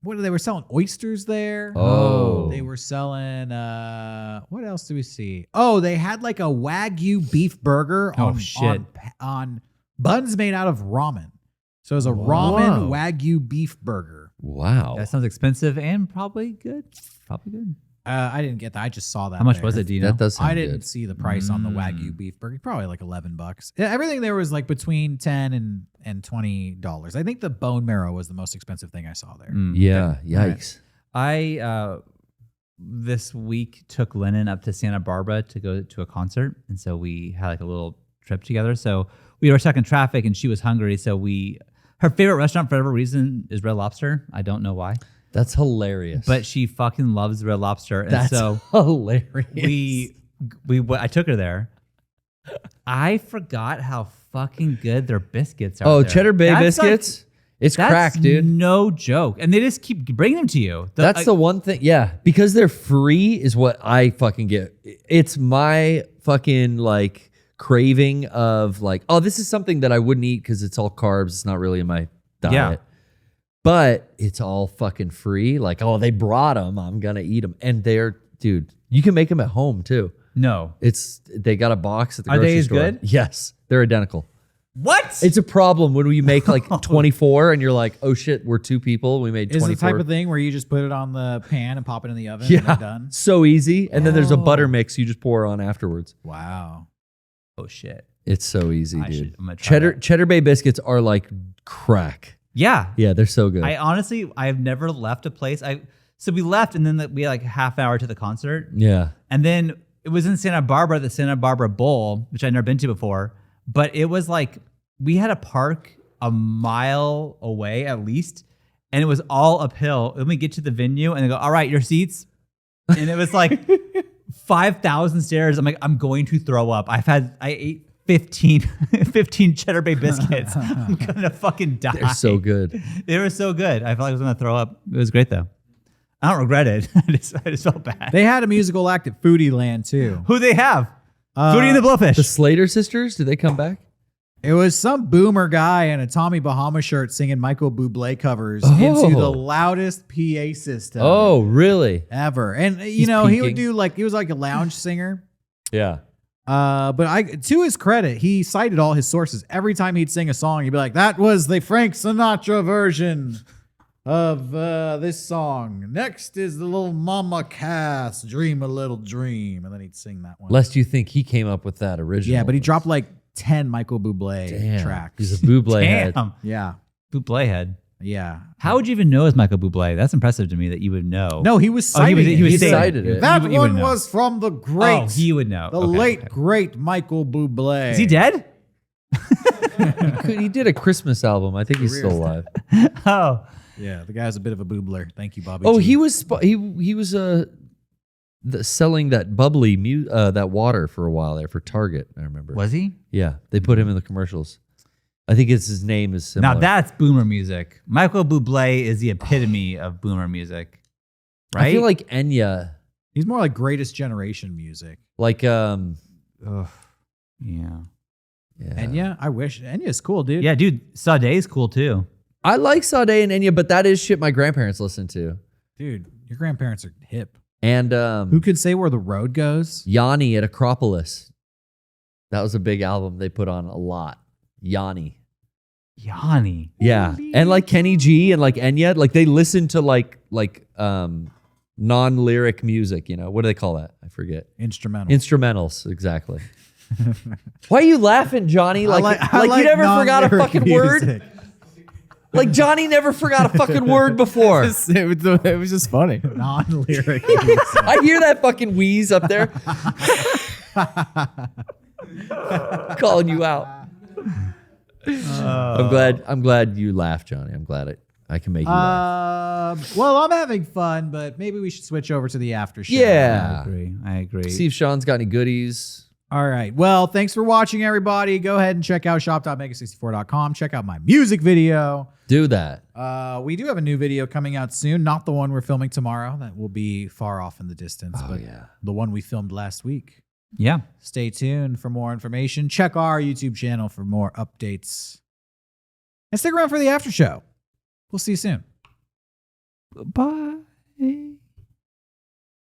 What they were selling oysters there. Oh. They were selling what else do we see? Oh, they had like a Wagyu beef burger Oh, on, shit. on buns made out of ramen. So it was a ramen Wagyu beef burger. Wow. That sounds expensive and probably good. Probably good. I didn't get that. I just saw that. How much there. was it? Do you know? That does sound I didn't good. see the price on the Wagyu beef burger. Probably like $11. Yeah, everything there was like between $10 and $20. I think the bone marrow was the most expensive thing I saw there. Mm. Yeah. Yikes. I this week took Lennon up to Santa Barbara to go to a concert, and so we had like a little trip together. So we were stuck in traffic, and she was hungry. So her favorite restaurant for whatever reason is Red Lobster. I don't know why, That's hilarious. but she fucking loves Red Lobster, and that's so hilarious. I took her there. I forgot how fucking good their biscuits are. Oh, there. Cheddar Bay That's like- biscuits. It's that's crack, dude. No joke, and they just keep bringing them to you. That's the one thing. Yeah. Because they're free is what I fucking get. It's my fucking like craving of like, oh, this is something that I wouldn't eat because it's all carbs. It's not really in my diet. Yeah. But it's all fucking free. Like, oh, they brought them. I'm going to eat them. And dude, you can make them at home too. no. They got a box at the Are grocery they as store. good? Yes. They're identical. What? It's a problem when you make like 24 and you're like, oh shit, we're 2 people. We made 24. Is it the type of thing where you just put it on the pan and pop it in the oven and they're Yeah. done? So easy. And then there's a Oh. butter mix you just pour on afterwards. Wow. oh shit. It's so easy, I'm dude. gonna try Cheddar that. Cheddar Bay biscuits are like crack. Yeah. Yeah, they're so good. I've never left a place. So we left, and then we had like a half hour to the concert, yeah. and then it was in Santa Barbara, the Santa Barbara Bowl, which I'd never been to before. But it was like we had to park a mile away at least, and it was all uphill. Then we get to the venue, and they go, "All right, your seats," and it was like 5,000 stairs. I'm like, I'm going to throw up. I ate 15 Cheddar Bay biscuits. I'm gonna fucking die. They're so good. They were so good. I felt like I was gonna throw up. It was great though. I don't regret it. I just felt bad. They had a musical act at Foodie Land too. Who they have? Foodie and the Blowfish. The Slater sisters, did they come back? It was some boomer guy in a Tommy Bahama shirt singing Michael Bublé covers into the loudest PA system Oh, really? ever. And He's he would peaking. do he was like a lounge singer. Yeah. But to his credit, he cited all his sources. Every time he'd sing a song, he'd be like, that was the Frank Sinatra version of this song. Next is the little Mama Cass, Dream a Little Dream. And then he'd sing that one. Lest you think he came up with that original. Yeah, but he dropped like 10 Michael Bublé Damn. tracks. He's a Bublé head. Damn. Yeah. Bublé head. Yeah. How would you even know it's Michael Bublé? That's impressive to me that you would know. No, he was Oh, he citing was it. saying cited it. That You would one know. was from the great, Oh, he would know. the Okay, late, okay. great Michael Bublé. Is he dead? He did a Christmas album. I think he's still alive. Oh. Yeah, the guy's a bit of a boobler. Thank you, Bobby. Oh, G. he was selling that bubbly that water for a while there for Target. I remember. Was he? Yeah, they put him in the commercials. I think his name is similar. Now that's boomer music. Michael Bublé is the epitome of boomer music. Right? I feel like Enya, He's more like greatest generation music. like Ugh. Yeah. yeah. Enya, I wish. Enya's cool, dude. Yeah, dude, Sade's cool too. I like Sade and Enya, but that is shit my grandparents listened to. Dude, your grandparents are hip. And Who could say where the road goes? Yanni at Acropolis. That was a big album they put on a lot. Yanni. Yanni. Yeah. And like Kenny G and like Enya, like they listen to like non-lyric music, you know. What do they call that? I forget. Instrumental. Instrumentals, exactly. Why are you laughing, Johnny? Like you never forgot a non-lyric fucking music. word? Like Johnny never forgot a fucking word before. It was just funny. Non-lyric music. I hear that fucking wheeze up there. Calling you out. I'm glad you laughed, Johnny. I'm glad I can make you laugh. Well, I'm having fun, but maybe we should switch over to the after show. Yeah. I agree. See if Sean's got any goodies. All right. Well, thanks for watching, everybody. Go ahead and check out shop.mega64.com. Check out my music video. Do that. We do have a new video coming out soon. Not the one we're filming tomorrow. That will be far off in the distance. Oh, but yeah. the one we filmed last week. Yeah. Stay tuned for more information. Check our YouTube channel for more updates. And stick around for the after show. We'll see you soon. Bye.